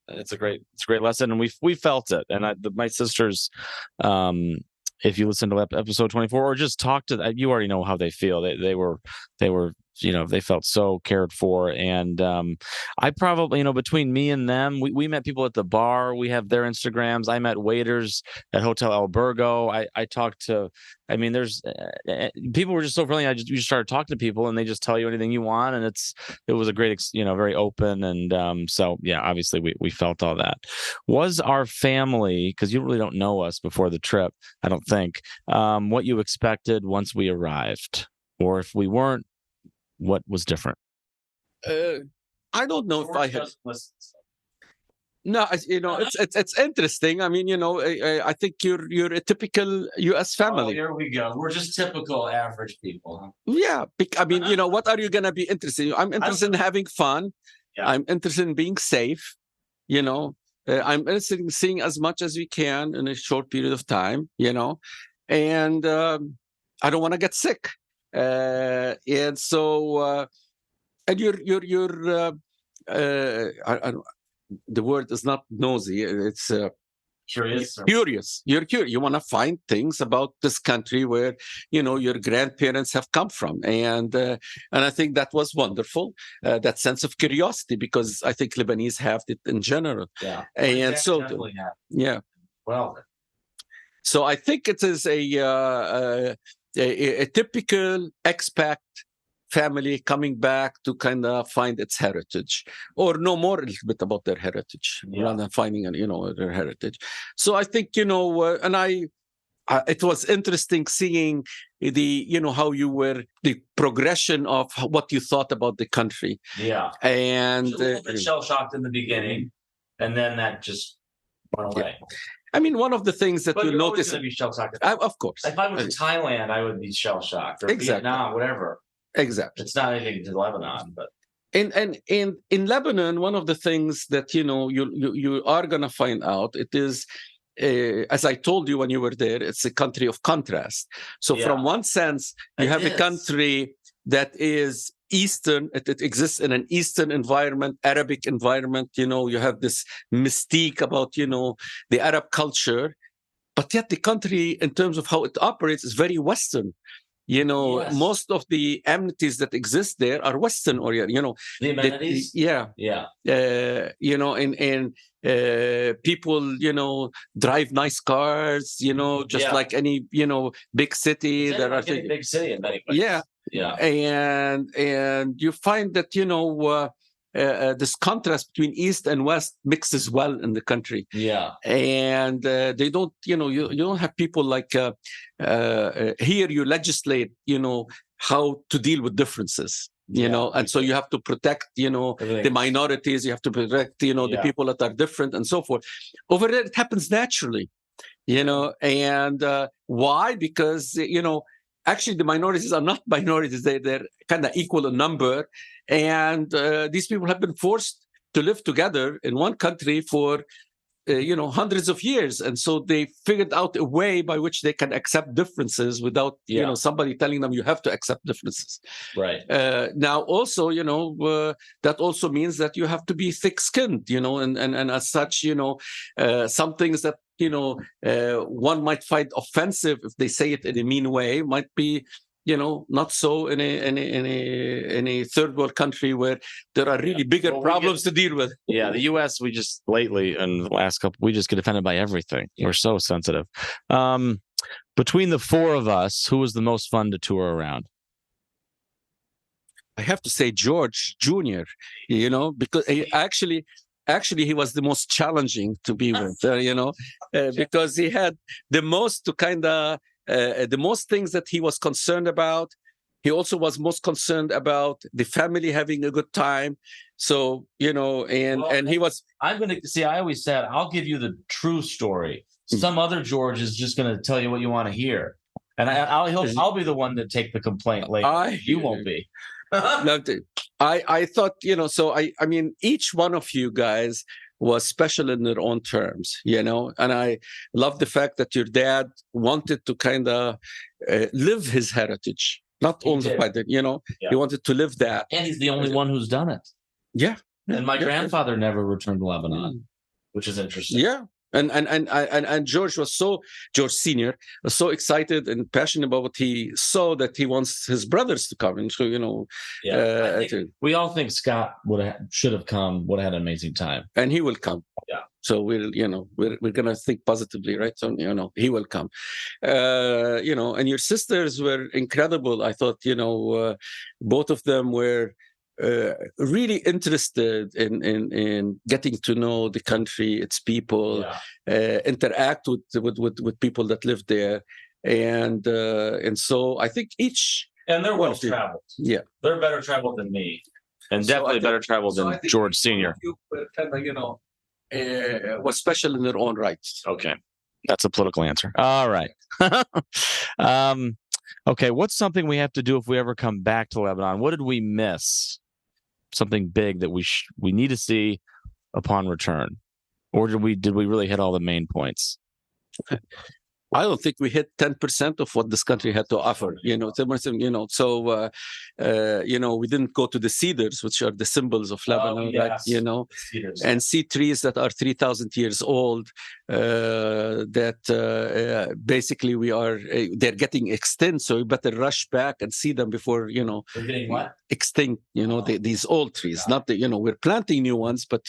it's a great lesson, and we felt it. And my sisters, if you listen to episode 24 or just talk to them, you already know how they feel. They were they felt so cared for. And I probably, between me and them, we met people at the bar. We have their Instagrams. I met waiters at Hotel Albergo. I talked to, there's people were just so friendly. You just started talking to people and they just tell you anything you want. And it was a great, very open. And so, yeah, obviously we felt all that. Was our family, because you really don't know us before the trip, I don't think, what you expected once we arrived? Or if we weren't, what was different? I don't know if I had. No, it's interesting. I think you're a typical U.S. family. Oh, here we go. We're just typical average people. Huh? Yeah, what are you gonna be interested in? I'm interested in having fun. Yeah. I'm interested in being safe. I'm interested in seeing as much as we can in a short period of time. And I don't want to get sick. And so, and you're the word is not nosy. It's curious. Curious. You're curious. You want to find things about this country where your grandparents have come from, and I think that was wonderful. That sense of curiosity, because I think Lebanese have it in general. Yeah, and so definitely have. Yeah. Well, so I think it is a typical expat family coming back to kind of find its heritage, or know more a little bit about their heritage, rather than finding their heritage. So I think and it was interesting seeing how you were, the progression of what you thought about the country. Yeah. And a little bit shell-shocked in the beginning, and then that just went away. I mean, one of the things that you'll notice, going to be shell-shocked. Of course. If I was in Thailand, I would be shell-shocked, or Vietnam, whatever. Exactly. It's not anything to Lebanon, but. And in Lebanon, one of the things that you are going to find out, it is, as I told you when you were there, it's a country of contrast. So from one sense, you have a country that is Eastern. It exists in an Eastern environment, Arabic environment. You have this mystique about the Arab culture, but yet the country, in terms of how it operates, is very Western. Most of the amenities that exist there are Western oriented. The amenities, people, drive nice cars. Like any big city. There are any big city in many places. And you find that this contrast between East and West mixes well in the country. And they don't, you don't have people like here. You legislate, how to deal with differences. And so you have to protect, the minorities. You have to protect, the people that are different and so forth. Over there, it happens naturally. And why? Because actually, the minorities are not minorities. They're kind of equal in number. And these people have been forced to live together in one country for, hundreds of years. And so they figured out a way by which they can accept differences without, somebody telling them you have to accept differences. Right. Now, also, that also means that you have to be thick-skinned, and as such, some things that, one might find offensive if they say it in a mean way might be, not so in a third world country where there are really bigger problems to deal with. Yeah, the U.S. we just lately in the last couple we just get offended by everything. We're so sensitive. Between the four of us, who was the most fun to tour around? I have to say George Jr. Because actually he was the most challenging to be with. Because he had the most to kind of. The most things that he was concerned about. He also was most concerned about the family having a good time. So, and he was. I'm going to see. I always said, I'll give you the true story. Some other George is just going to tell you what you want to hear, and I'll be the one to take the complaint later. You won't be. I thought, So I mean, each one of you guys was special in their own terms, and I love the fact that your dad wanted to kind of live his heritage, not only by the, he wanted to live that. And he's the only one who's done it. Yeah. And my grandfather never returned to Lebanon, which is interesting. Yeah. And George Senior was so excited and passionate about what he saw that he wants his brothers to come. And so, we all think Scott should have come, would have had an amazing time. And he will come. Yeah. So we're going to think positively, right? So, he will come. And your sisters were incredible. I thought, both of them were really interested in getting to know the country, its people, interact with people that live there, and so I think each and they're well traveled. Yeah, they're better traveled than me, and definitely better traveled than George Senior. Was special in their own rights. Okay, that's a political answer. All right. Okay, what's something we have to do if we ever come back to Lebanon? What did we miss? Something big that we need to see upon return, or did we really hit all the main points? I don't think we hit 10% of what this country had to offer. So we didn't go to the cedars, which are the symbols of Lebanon, and see trees that are 3,000 years old. That basically they're getting extinct. So we better rush back and see them before they're getting what? Extinct. These old trees, not we're planting new ones, but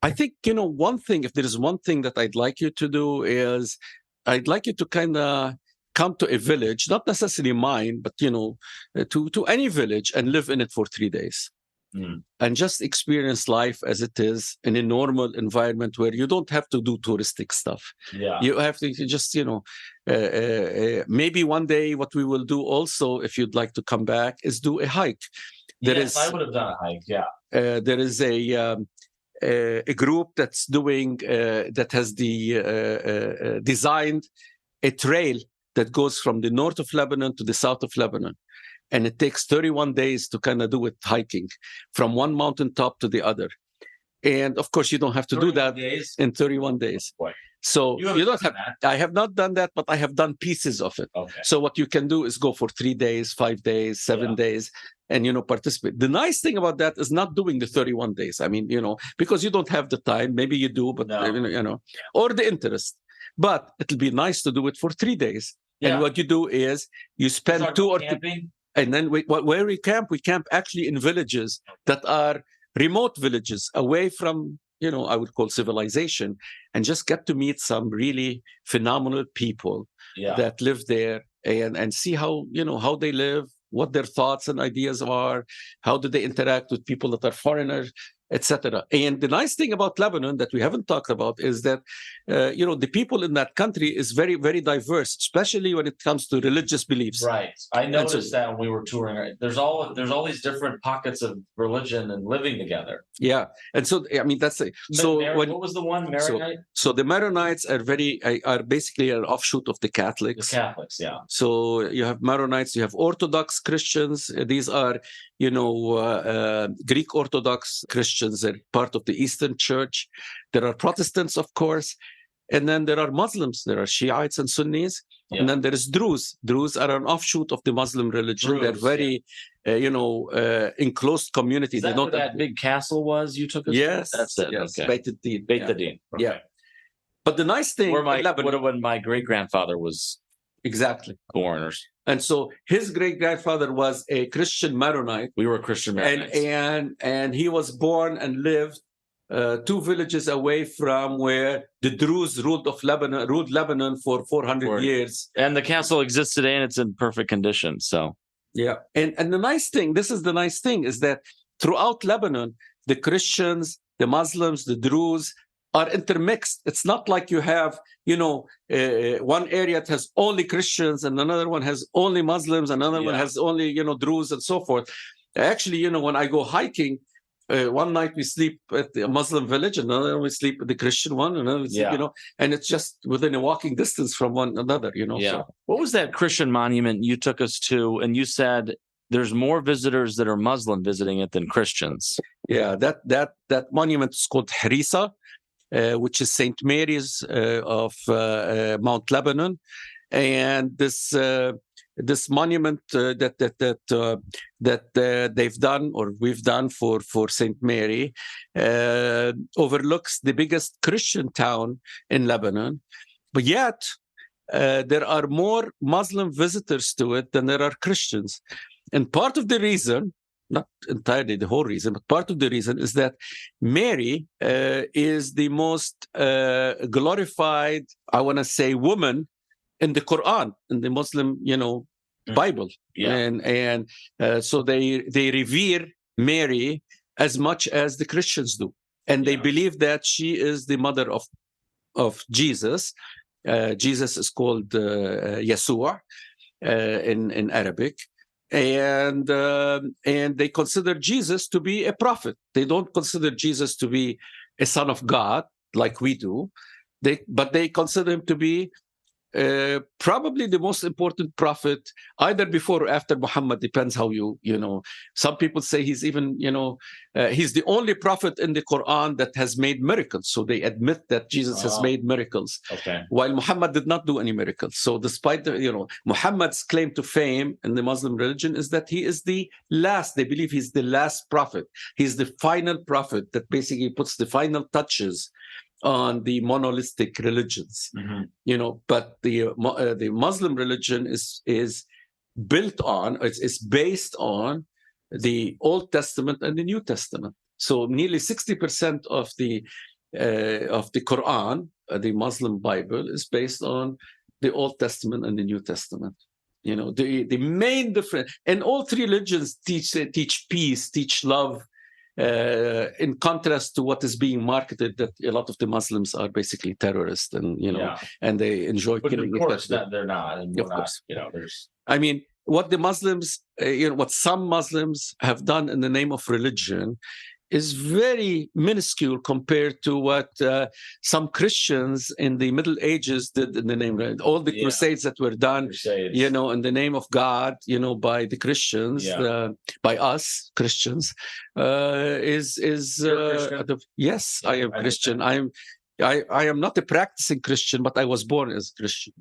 I think, one thing, if there is one thing that I'd like you to do is I'd like you to kind of come to a village, not necessarily mine, but, to any village and live in it for 3 days. and just experience life as it is in a normal environment where you don't have to do touristic stuff. Yeah. You have to just, maybe one day what we will do also, if you'd like to come back, is do a hike. I would have done a hike. Yeah. There is a group that's doing that has designed a trail that goes from the north of Lebanon to the south of Lebanon. And it takes 31 days to kind of do it hiking from one mountaintop to the other. And of course, you don't have to do that in 31 days. Boy. So you don't have, I have not done that, but I have done pieces of it. Okay. So what you can do is go for 3 days, 5 days, 7 days, and, participate. The nice thing about that is not doing the 31 days. I mean, because you don't have the time, maybe you do, but, or the interest. But it'll be nice to do it for 3 days. Yeah. And what you do is you spend 2 or 3. And then where we camp actually in villages that are remote villages away from, I would call civilization, and just get to meet some really phenomenal people that live there and see how, how they live, what their thoughts and ideas are, how do they interact with people that are foreigners, etc. And the nice thing about Lebanon that we haven't talked about is that, the people in that country is very, very diverse, especially when it comes to religious beliefs. Right. I noticed that when we were touring. There's all these different pockets of religion and living together. Yeah. And so, I mean, that's it. So what was the one, Maronite? So the Maronites are basically an offshoot of the Catholics. The Catholics, yeah. So you have Maronites, you have Orthodox Christians. These are, Greek Orthodox Christians are part of the Eastern Church. There are Protestants, of course. And then there are Muslims. There are Shiites and Sunnis. Yeah. And then there is Druze. Druze are an offshoot of the Muslim religion. They're very, enclosed community. Is that where that big castle was you took us to? Yes. That's it. Yes. Okay. Beit Din. Okay. Yeah. But the nice thing... when my great-grandfather was born. And so his great-grandfather was a Christian Maronite. We were Christian Maronites. And he was born and lived 2 villages away from where the Druze ruled Lebanon for 400 years. And the castle exists today, and it's in perfect condition. So yeah, and the nice thing, is that throughout Lebanon, the Christians, the Muslims, the Druze are intermixed. It's not like you have, one area that has only Christians and another one has only Muslims, another one has only, Druze and so forth. Actually, when I go hiking, one night we sleep at the Muslim village, another we sleep at the Christian one, another we sleep, and it's just within a walking distance from one another, Yeah. So. What was that Christian monument you took us to? And you said there's more visitors that are Muslim visiting it than Christians. Yeah, that monument is called Harissa, which is St. Mary's of Mount Lebanon, and this monument that they've done or we've done for St. Mary overlooks the biggest Christian town in Lebanon, but yet there are more Muslim visitors to it than there are Christians. And part of the reason, not entirely the whole reason, but part of the reason is that Mary is the most glorified, I want to say, woman in the Quran, in the Muslim, Bible. Yeah. And so they revere Mary as much as the Christians do. And they believe that she is the mother of Jesus. Jesus is called Yeshua in Arabic. And they consider Jesus to be a prophet. They don't consider Jesus to be a son of God like we do. But they consider him to be probably the most important prophet, either before or after Muhammad, depends how some people say he's even, he's the only prophet in the Quran that has made miracles. So they admit that Jesus has made miracles, while Muhammad did not do any miracles. So despite Muhammad's claim to fame in the Muslim religion is that he is the last, they believe he's the last prophet. He's the final prophet that basically puts the final touches on the monolithic religions, but the Muslim religion is built on, it's based on the Old Testament and the New Testament. So nearly 60% of the Quran, the Muslim Bible, is based on the Old Testament and the New Testament. The main difference, and all 3 religions teach peace, teach love, in contrast to what is being marketed, that a lot of the Muslims are basically terrorists, and and they enjoy killing. Of course, they're not. And of course, there's. I mean, what the Muslims, what some Muslims have done in the name of religion is very minuscule compared to what some Christians in the Middle Ages did in the name of all the crusades that were done, in the name of God, by the Christians, by us Christians, yes, I am Christian. I am not a practicing Christian, but I was born as a Christian.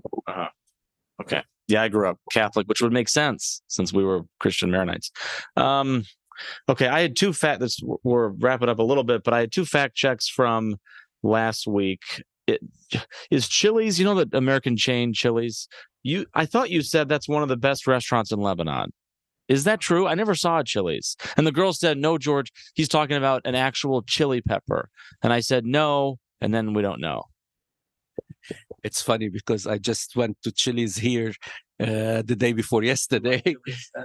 Okay. Yeah, I grew up Catholic, which would make sense since we were Christian Maronites. Okay, I had two we're wrapping up a little bit, but I had two fact checks from last week. Is Chili's, the American chain Chili's? I thought you said that's one of the best restaurants in Lebanon. Is that true? I never saw a Chili's. And the girl said, no, George, he's talking about an actual chili pepper. And I said, no, and then we don't know. It's funny because I just went to Chili's here the day before yesterday.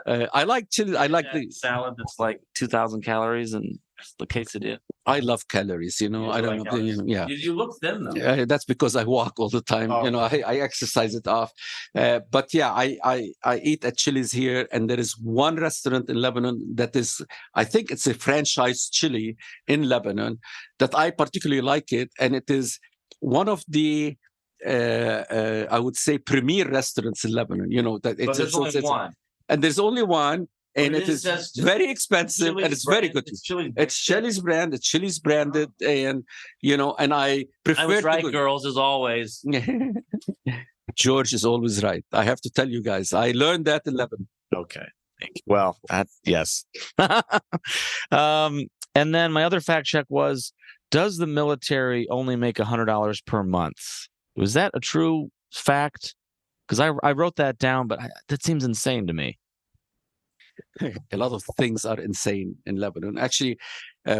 I like chili. I like the salad that's like 2,000 calories and the quesadilla. I love calories. I don't know. Yeah. You look thin though. That's because I walk all the time. Oh. I exercise it off. But yeah, I eat at Chili's here, and there is one restaurant in Lebanon that is, I think it's a franchise chili in Lebanon that I particularly like it, and it is one of the I would say premier restaurants in Lebanon. There's only one, and there's only one, and it is very expensive, and it's very good. It's Chili's brand. It's Chili's branded, and and I prefer. I was right, girls, as always. George is always right. I have to tell you guys, I learned that in Lebanon. Okay, thank you. Well, yes. And then my other fact check was: does the military only make $100 per month? Was that a true fact? Because I wrote that down, but that seems insane to me. A lot of things are insane in Lebanon. Actually,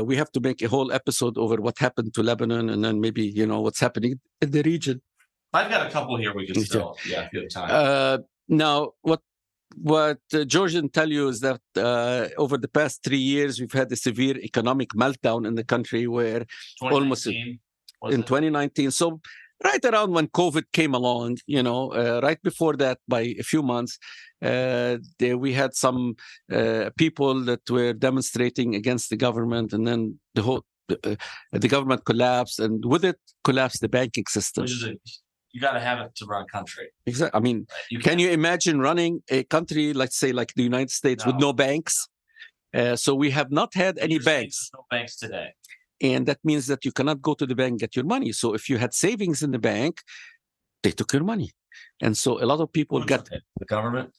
we have to make a whole episode over what happened to Lebanon, and then maybe what's happening in the region. I've got a couple here we can still, if you have time. Now, what George didn't tell you is that over the past 3 years, we've had a severe economic meltdown in the country, where almost in 2019. So right around when COVID came along, right before that by a few months, we had some people that were demonstrating against the government, and then the government collapsed, and with it collapsed the banking system. You got to have it to run a country. Exactly. I mean, can you imagine running a country, let's say, like the United States, with no banks? So we have not had any banks. No banks today. And that means that you cannot go to the bank and get your money. So if you had savings in the bank, they took your money. And so a lot of people got... The government?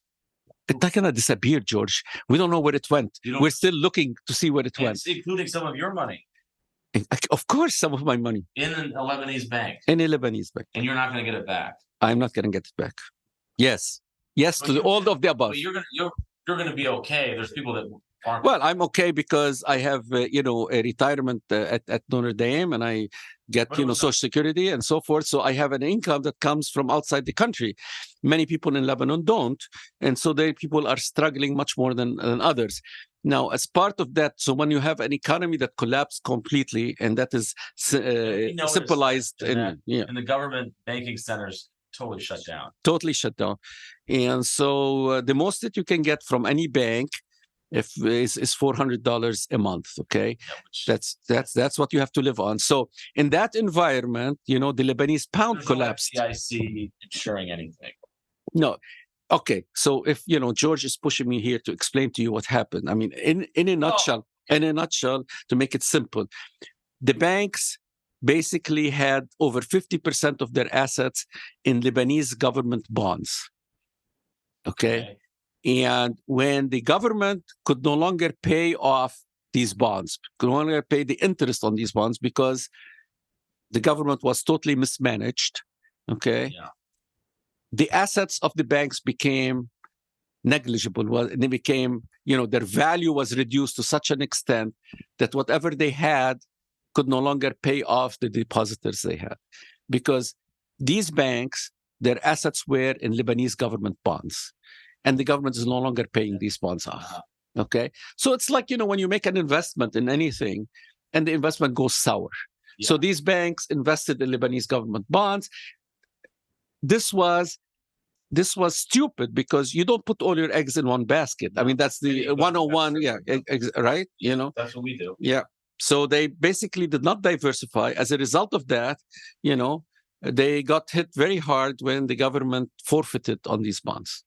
It's not going to disappear, George. We don't know where it went. We're still looking to see where it went. Including some of your money. Of course, some of my money. In a Lebanese bank. In a Lebanese bank. And you're not going to get it back. I'm not going to get it back. Yes. Yes, but to all of the above. But you're going to be okay. There's people that aren't. Well, I'm okay because I have, a retirement at Notre Dame, and I get, Social Security and so forth. So I have an income that comes from outside the country. Many people in Lebanon don't. And so people are struggling much more than others. Now, as part of that, so when you have an economy that collapsed completely, and that is symbolized in the government banking centers, totally shut down. Totally shut down. And so the most that you can get from any bank is $400 a month. Okay, that's what you have to live on. So in that environment, the Lebanese pound collapsed. FDIC insuring anything? No. Okay, so if George is pushing me here to explain to you what happened. I mean, in a nutshell, to make it simple, the banks basically had over 50% of their assets in Lebanese government bonds. Okay. And when the government could no longer pay off these bonds, could no longer pay the interest on these bonds because the government was totally mismanaged. Okay. Yeah. The assets of the banks became negligible. They became, their value was reduced to such an extent that whatever they had could no longer pay off the depositors they had. Because these banks, their assets were in Lebanese government bonds. And the government is no longer paying these bonds off. Okay. So it's like, when you make an investment in anything and the investment goes sour. Yeah. So these banks invested in Lebanese government bonds. This was stupid because you don't put all your eggs in one basket. I mean, that's the 101. Yeah. Right. That's what we do. Yeah. So they basically did not diversify. As a result of that, they got hit very hard when the government forfeited on these bonds.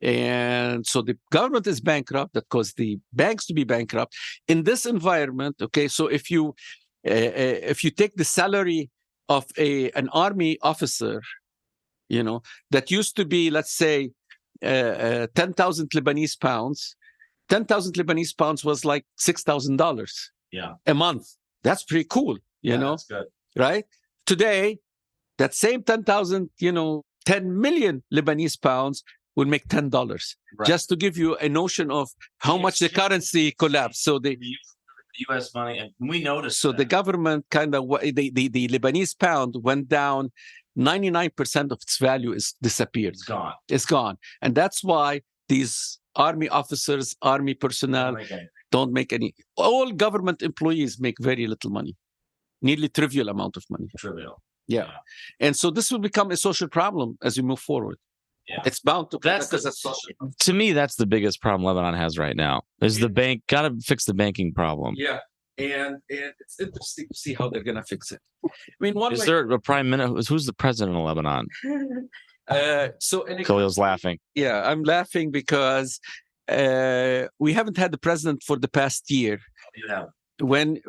And so the government is bankrupt. That caused the banks to be bankrupt. In this environment, okay, so if you take the salary of an army officer, that used to be, let's say, 10,000 Lebanese pounds, 10,000 Lebanese pounds was like $6,000 a month. That's pretty cool, That's good. Right? Today, that same 10,000, 10 million Lebanese pounds will make $10, right, just to give you a notion of how much the currency collapsed. So the U.S. money, and we noticed. So the government kind of the Lebanese pound went down. 99% of its value is disappeared. It's gone, and that's why these army officers, army personnel don't make any. All government employees make very little money, nearly trivial amount of money. Trivial. Yeah. And so this will become a social problem as we move forward. Yeah. It's bound to. To me, that's the biggest problem Lebanon has right now. Is the bank got to fix the banking problem? Yeah, and it's interesting to see how they're going to fix it. I mean, is there a prime minister? Who's the president of Lebanon? Khalil's laughing. Yeah, I'm laughing because we haven't had the president for the past year. Yeah. When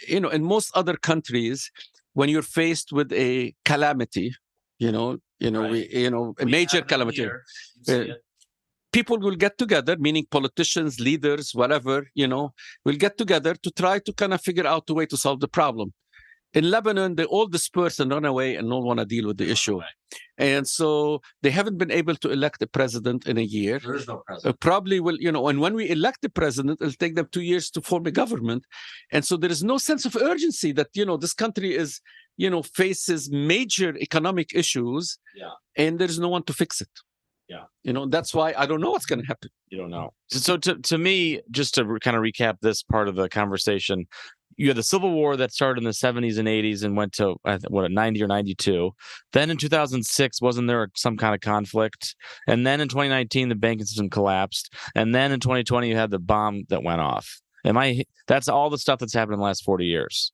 in most other countries, when you're faced with a calamity, a major calamity, people will get together, meaning politicians, leaders, whatever, will get together to try to kind of figure out a way to solve the problem. In Lebanon, they all disperse and run away and don't want to deal with the issue. And so they haven't been able to elect a president in a year. There is no president. Probably will, and when we elect the president, it'll take them 2 years to form a government. And so there is no sense of urgency that, this country is, faces major economic issues, and there's no one to fix it. Yeah. That's why I don't know what's going to happen. You don't know. So to me, just to kind of recap this part of the conversation, you had the Civil War that started in the 70s and 80s and went to 90 or 92. Then in 2006, wasn't there some kind of conflict? And then in 2019, the banking system collapsed. And then in 2020, you had the bomb that went off. That's all the stuff that's happened in the last 40 years.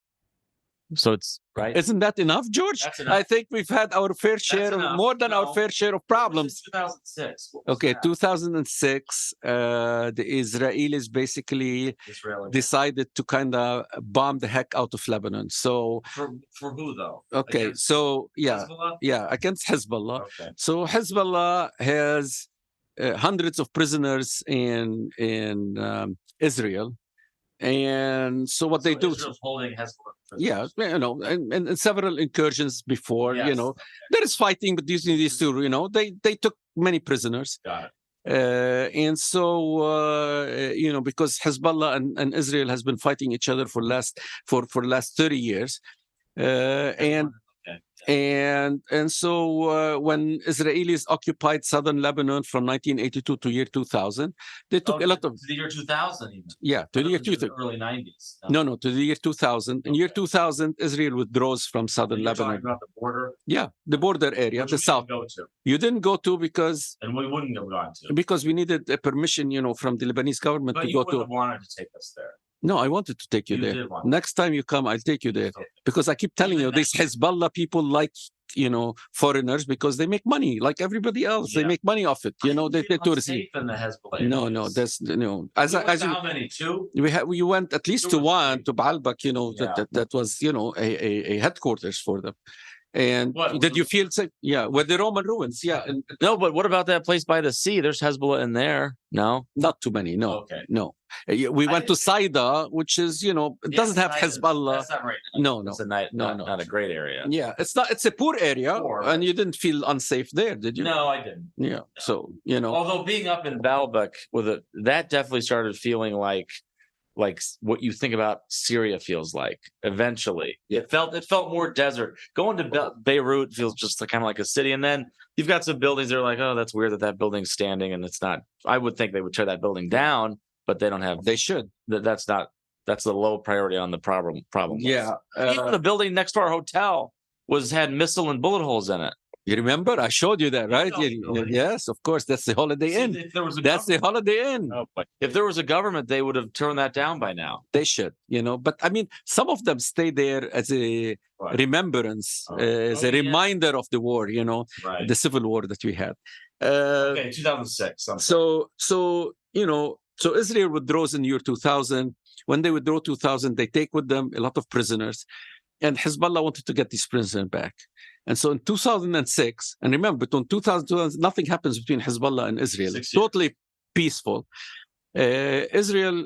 So it's right. Isn't that enough, George? That's enough. I think we've had our fair share, more than our fair share of problems. 2006. Okay, that? 2006. The Israelis basically decided to kind of bomb the heck out of Lebanon. So for who though? Okay, against Hezbollah? Against Hezbollah. Okay. So Hezbollah has hundreds of prisoners in Israel. And so what they do, Israel's holding Hezbollah. And several incursions before, there is fighting, but these two, they took many prisoners. Got it. And so, because Hezbollah and Israel has been fighting each other for last 30 years, and so when Israelis occupied southern Lebanon from 1982 to year 2000, they took a lot of... To the year 2000 even? Yeah, to the year 2000. Early 90s. No, to the year 2000. In year 2000, Israel withdraws from southern Lebanon. Talking about the border? Yeah, the border area, the south. Go to. You didn't go to because... And we wouldn't have gone to. Because we needed a permission, from the Lebanese government to go to... But you wouldn't have wanted to take us there. No, I wanted to take you there. Next time you come, I'll take you there. Okay. Because I keep telling you, these Hezbollah people like, foreigners because they make money like everybody else. Yeah. They make money off it. They tourists. Safe in the Hezbollah. No, there's how many? Two? We went at least to one, to Baalbek, that was, a headquarters for them. And did you feel safe? Yeah, with the Roman ruins. Yeah. No, but what about that place by the sea? There's Hezbollah in there. No, not too many. No, okay. No. We went to Saida, which is, it doesn't have Hezbollah. That's not right. No. It's not a great area. Yeah, it's not. It's a poor area, and you didn't feel unsafe there, did you? No, I didn't. Yeah. No. So although being up in Baalbek that definitely started feeling like what you think about Syria feels like eventually. It felt more desert. Going to Beirut feels just kind of like a city. And then you've got some buildings that are like, oh, that's weird that building's standing and it's not. I would think they would tear that building down. but they don't have. They should. That's the low priority on the problem. Yeah. Even the building next to our hotel had missile and bullet holes in it. You remember? I showed you that, right? Yes, of course. That's the Holiday Inn. That's the Holiday Inn. Oh, if there was a government, they would have turned that down by now. They should, But I mean, some of them stay there as a remembrance, as a reminder of the war, the civil war that we had. 2006. So Israel withdraws in year 2000. When they withdraw 2000, they take with them a lot of prisoners. And Hezbollah wanted to get these prisoners back. And so in 2006, and remember, between 2000, nothing happens between Hezbollah and Israel. Totally peaceful. Hezbollah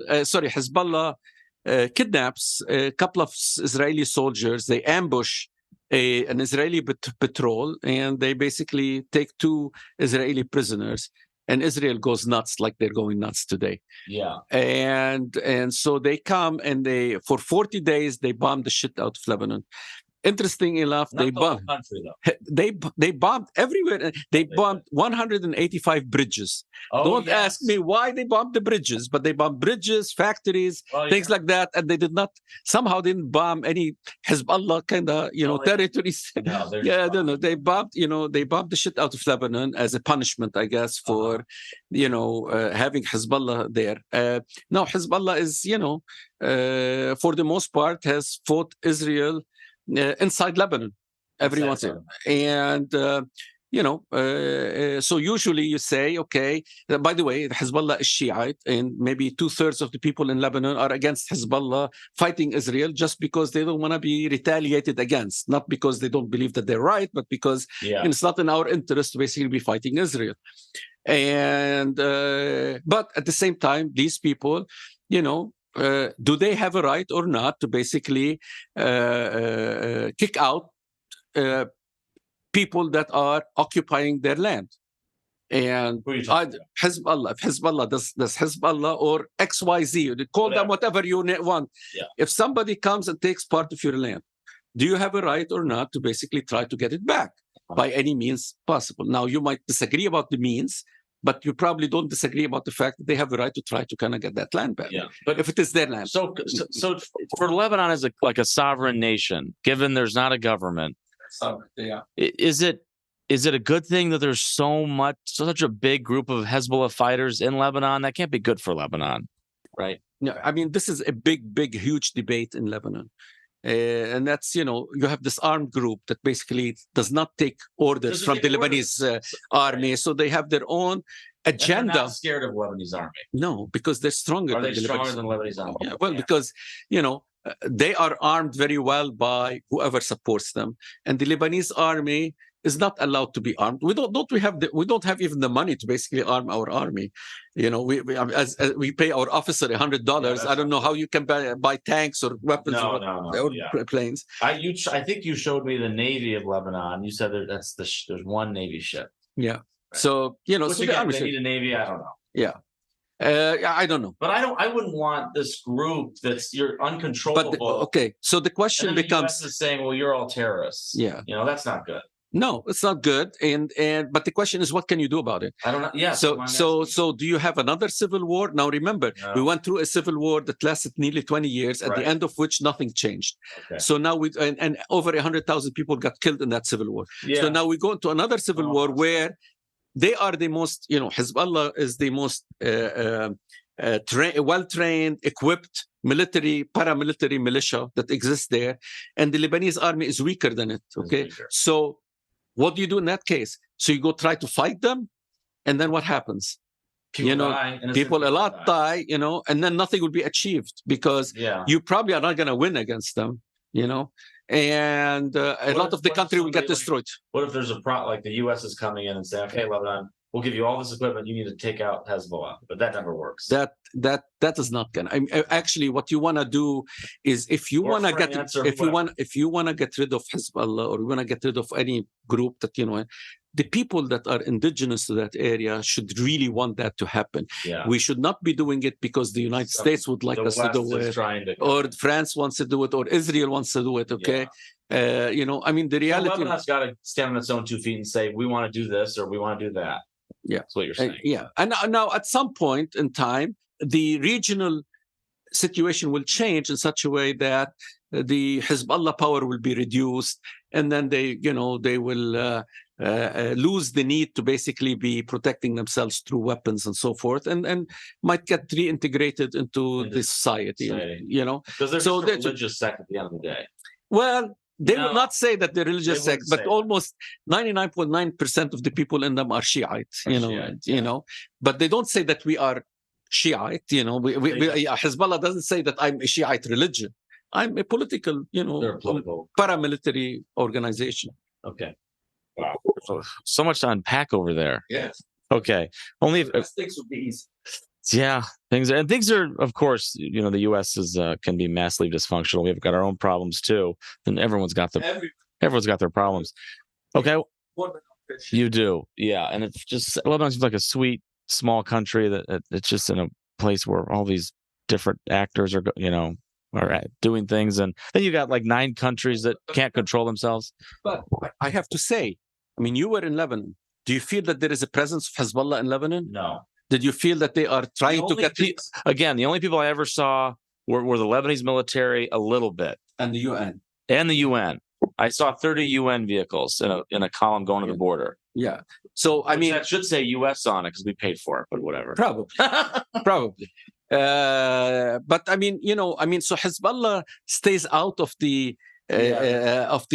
kidnaps a couple of Israeli soldiers. They ambush an Israeli patrol, and they basically take 2 Israeli prisoners. And Israel goes nuts like they're going nuts today. Yeah. And so they come and for 40 days, they bomb the shit out of Lebanon. Interesting enough, they bombed. They bombed everywhere. They bombed 185 bridges. Don't ask me why they bombed the bridges, but they bombed bridges, factories, things like that, and they didn't bomb any Hezbollah kind of territories. No, I don't know. They bombed the shit out of Lebanon as a punishment, I guess, for having Hezbollah there. Now Hezbollah is for the most part has fought Israel inside Lebanon every once in a while. And so usually you say, okay, by the way, Hezbollah is Shiite, and maybe 2/3 of the people in Lebanon are against Hezbollah fighting Israel just because they don't want to be retaliated against, not because they don't believe that they're right, but because it's not in our interest to basically be fighting Israel. And but at the same time, these people, do they have a right or not to basically kick out people that are occupying their land? And Hezbollah, does Hezbollah or XYZ, call them whatever you want. Yeah. If somebody comes and takes part of your land, do you have a right or not to basically try to get it back by any means possible? Now, you might disagree about the means, but you probably don't disagree about the fact that they have a right to try to kind of get that land back. Yeah. But if it is their land. So for Lebanon as like a sovereign nation, given there's not a government, is it a good thing that there's such a big group of Hezbollah fighters in Lebanon? That can't be good for Lebanon, right? No, I mean, this is a big, huge debate in Lebanon. And that's, you have this armed group that basically does not take orders from the Lebanese army. So they have their own agenda. They're not scared of Lebanese army. No, because they're stronger. Are they stronger than Lebanese army? Yeah, well, because, they are armed very well by whoever supports them. And the Lebanese army is not allowed to be armed. We don't have even the money to basically arm our army. We pay our officer $100. I don't know how you can buy tanks or weapons or planes. I think you showed me the Navy of Lebanon. You said there's one Navy ship. Yeah. Right. So so the army they need a Navy. I don't know. Yeah. I don't know. But I wouldn't want this group you're uncontrollable. But so the question becomes: the US is saying, well, you're all terrorists. Yeah. That's not good. No, it's not good. But the question is, what can you do about it? I don't know. Yeah. So do you have another civil war? Now, remember, we went through a civil war that lasted nearly 20 years, at the end of which nothing changed. Okay. So now and over 100,000 people got killed in that civil war. Yeah. So now we go into another civil war where they are the most, Hezbollah is the most well-trained, equipped paramilitary militia that exists there, and the Lebanese army is weaker than it. Okay, so what do you do in that case? So you go try to fight them, and then what happens? People a lot die, and then nothing will be achieved because you probably are not going to win against them, and a lot of the country will get destroyed. What if there's like the U.S. is coming in and saying, okay, Lebanon, we'll give you all this equipment. You need to take out Hezbollah, but that never works. That is not gonna. Actually, what you want to do is if you want to get rid of Hezbollah, or you want to get rid of any group that the people that are indigenous to that area should really want that to happen. Yeah. We should not be doing it because the United States would like us to do it, or France wants to do it, or Israel wants to do it. Okay. Yeah. I mean, the reality. Lebanon's got to stand on its own 2 feet and say, we want to do this or we want to do that. Yeah. That's what you're saying. Yeah. And now at some point in time, the regional situation will change in such a way that the Hezbollah power will be reduced, and then they will lose the need to basically be protecting themselves through weapons and so forth, and might get reintegrated into the society. Because they're so just a religious sect at the end of the day. Well, they will not say that they're religious sect, but almost 99.9% of the people in them are Shiite. But they don't say that we are Shiite. Hezbollah doesn't say that I'm a Shiite religion. I'm a political, paramilitary organization. Okay. Wow. So much to unpack over there. Yes. Okay. Only if things would be easy. Yeah, things are, of course, the U.S. can be massively dysfunctional. We've got our own problems too, and everyone's got their problems. Okay, you do, yeah, and it's just Lebanon seems like a sweet small country that it's just in a place where all these different actors are doing things, and then you got like 9 countries that can't control themselves. But I have to say, I mean, you were in Lebanon. Do you feel that there is a presence of Hezbollah in Lebanon? No. Did you feel that they are trying to get again? The only people I ever saw were the Lebanese military a little bit, and the UN. I saw 30 UN vehicles in a column going to the border. Yeah. So I mean, that should say US on it because we paid for it, but whatever. Probably. But I mean, so Hezbollah stays out of the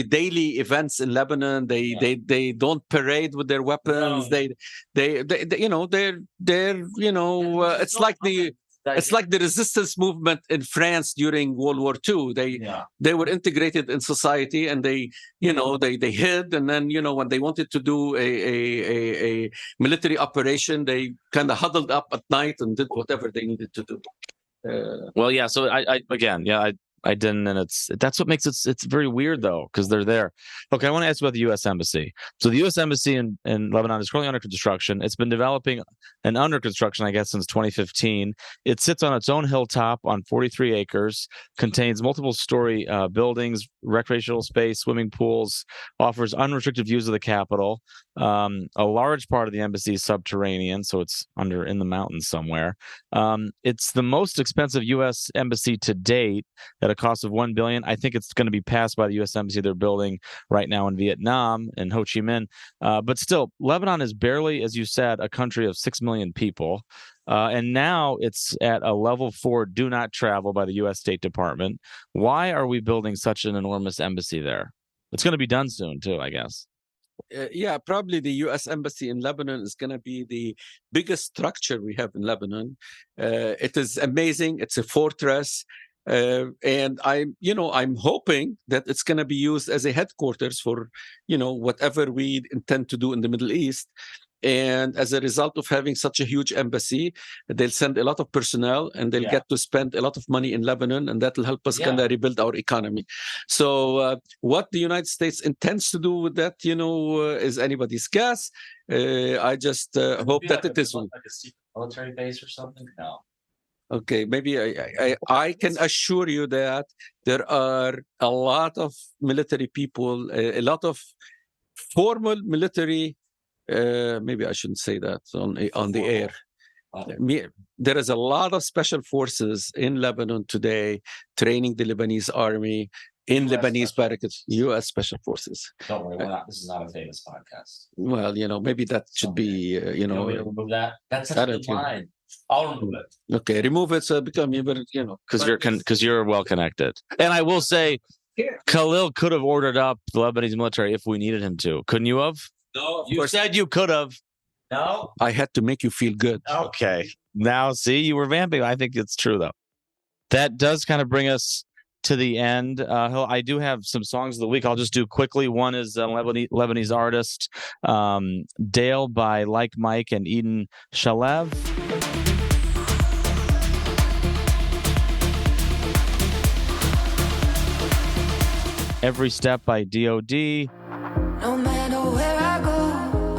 daily events in Lebanon. They don't parade with their weapons. No. It's like the resistance movement in France during World War II. They were integrated in society, and they hid, and then when they wanted to do a military operation, they kind of huddled up at night and did whatever they needed to do. So I didn't, and that's what makes it's very weird though, because they're there. Okay, I want to ask about the U.S. Embassy. So the U.S. Embassy in Lebanon is currently under construction. It's been developing and under construction, I guess, since 2015. It sits on its own hilltop on 43 acres, contains multiple story buildings, recreational space, swimming pools, offers unrestricted views of the capital. A large part of the embassy is subterranean, so it's in the mountains somewhere. It's the most expensive U.S. embassy to date at a cost of $1 billion. I think it's going to be passed by the U.S. embassy they're building right now in Vietnam, in Ho Chi Minh. But still, Lebanon is barely, as you said, a country of 6 million people. And now it's at a level 4 do not travel by the U.S. State Department. Why are we building such an enormous embassy there? It's going to be done soon, too, I guess. Probably the U.S. Embassy in Lebanon is going to be the biggest structure we have in Lebanon. It is amazing. It's a fortress. And I'm hoping that it's going to be used as a headquarters for, whatever we intend to do in the Middle East. And as a result of having such a huge embassy, they'll send a lot of personnel, and they'll get to spend a lot of money in Lebanon, and that will help us kind of rebuild our economy. So what the United States intends to do with that, is anybody's guess. I just hope that it is like a secret military base or something. No. Okay, maybe I can assure you that there are a lot of military people, a lot of formal military. Maybe I shouldn't say that on the air. There is a lot of special forces in Lebanon today training the Lebanese army in Lebanese barracks. U.S. Special Forces. Don't worry, this is not a famous podcast. Well, maybe that should be. Remove that. That's such a good line. I'll remove it. Okay, remove it so become because you're well connected. And I will say, Khalil could have ordered up the Lebanese military if we needed him to. Couldn't you have? No, you said you could have. No, I had to make you feel good. Okay, now see, you were vamping. I think it's true though. That does kind of bring us to the end. I do have some songs of the week. I'll just do quickly. One is Lebanese artist Dale by Like Mike and Eden Shalev. Every Step by D.O.D. No matter where I go,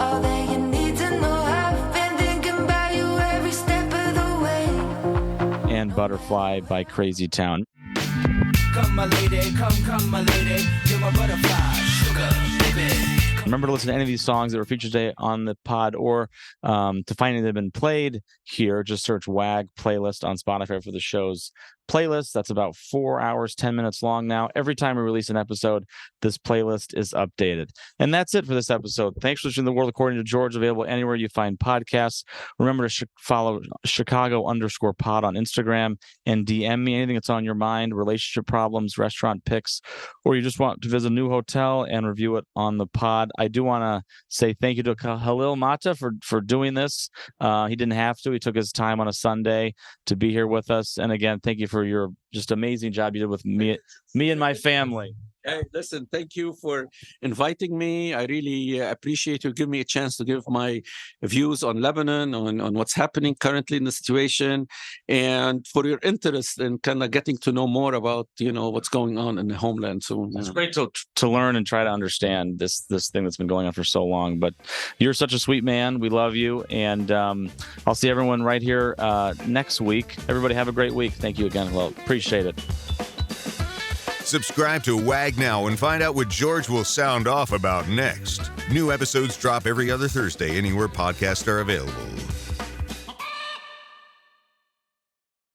all that you need to know, I've been thinking about you every step of the way. And Butterfly by Crazy Town. Come my lady, come my lady, you're my butterfly, sugar, baby. Remember to listen to any of these songs that were featured today on the pod, or to find any that have been played here, just search WAG playlist on Spotify for the show's playlist. That's about 4 hours, 10 minutes long now. Every time we release an episode, this playlist is updated. And that's it for this episode. Thanks for listening to The World According to George, available anywhere you find podcasts. Remember to follow Chicago_pod on Instagram and DM me anything that's on your mind, relationship problems, restaurant picks, or you just want to visit a new hotel and review it on the pod. I do want to say thank you to Khalil Matta for doing this. He didn't have to. He took his time on a Sunday to be here with us. And again, thank you for your just amazing job you did with me and my family. Hey, listen, thank you for inviting me. I really appreciate you giving me a chance to give my views on Lebanon, on what's happening currently in the situation, and for your interest in kind of getting to know more about, what's going on in the homeland. So it's great to learn and try to understand this thing that's been going on for so long. But you're such a sweet man. We love you. And I'll see everyone right here next week. Everybody have a great week. Thank you again. Well, appreciate it. Subscribe to WAG now and find out what George will sound off about next. New episodes drop every other Thursday anywhere podcasts are available.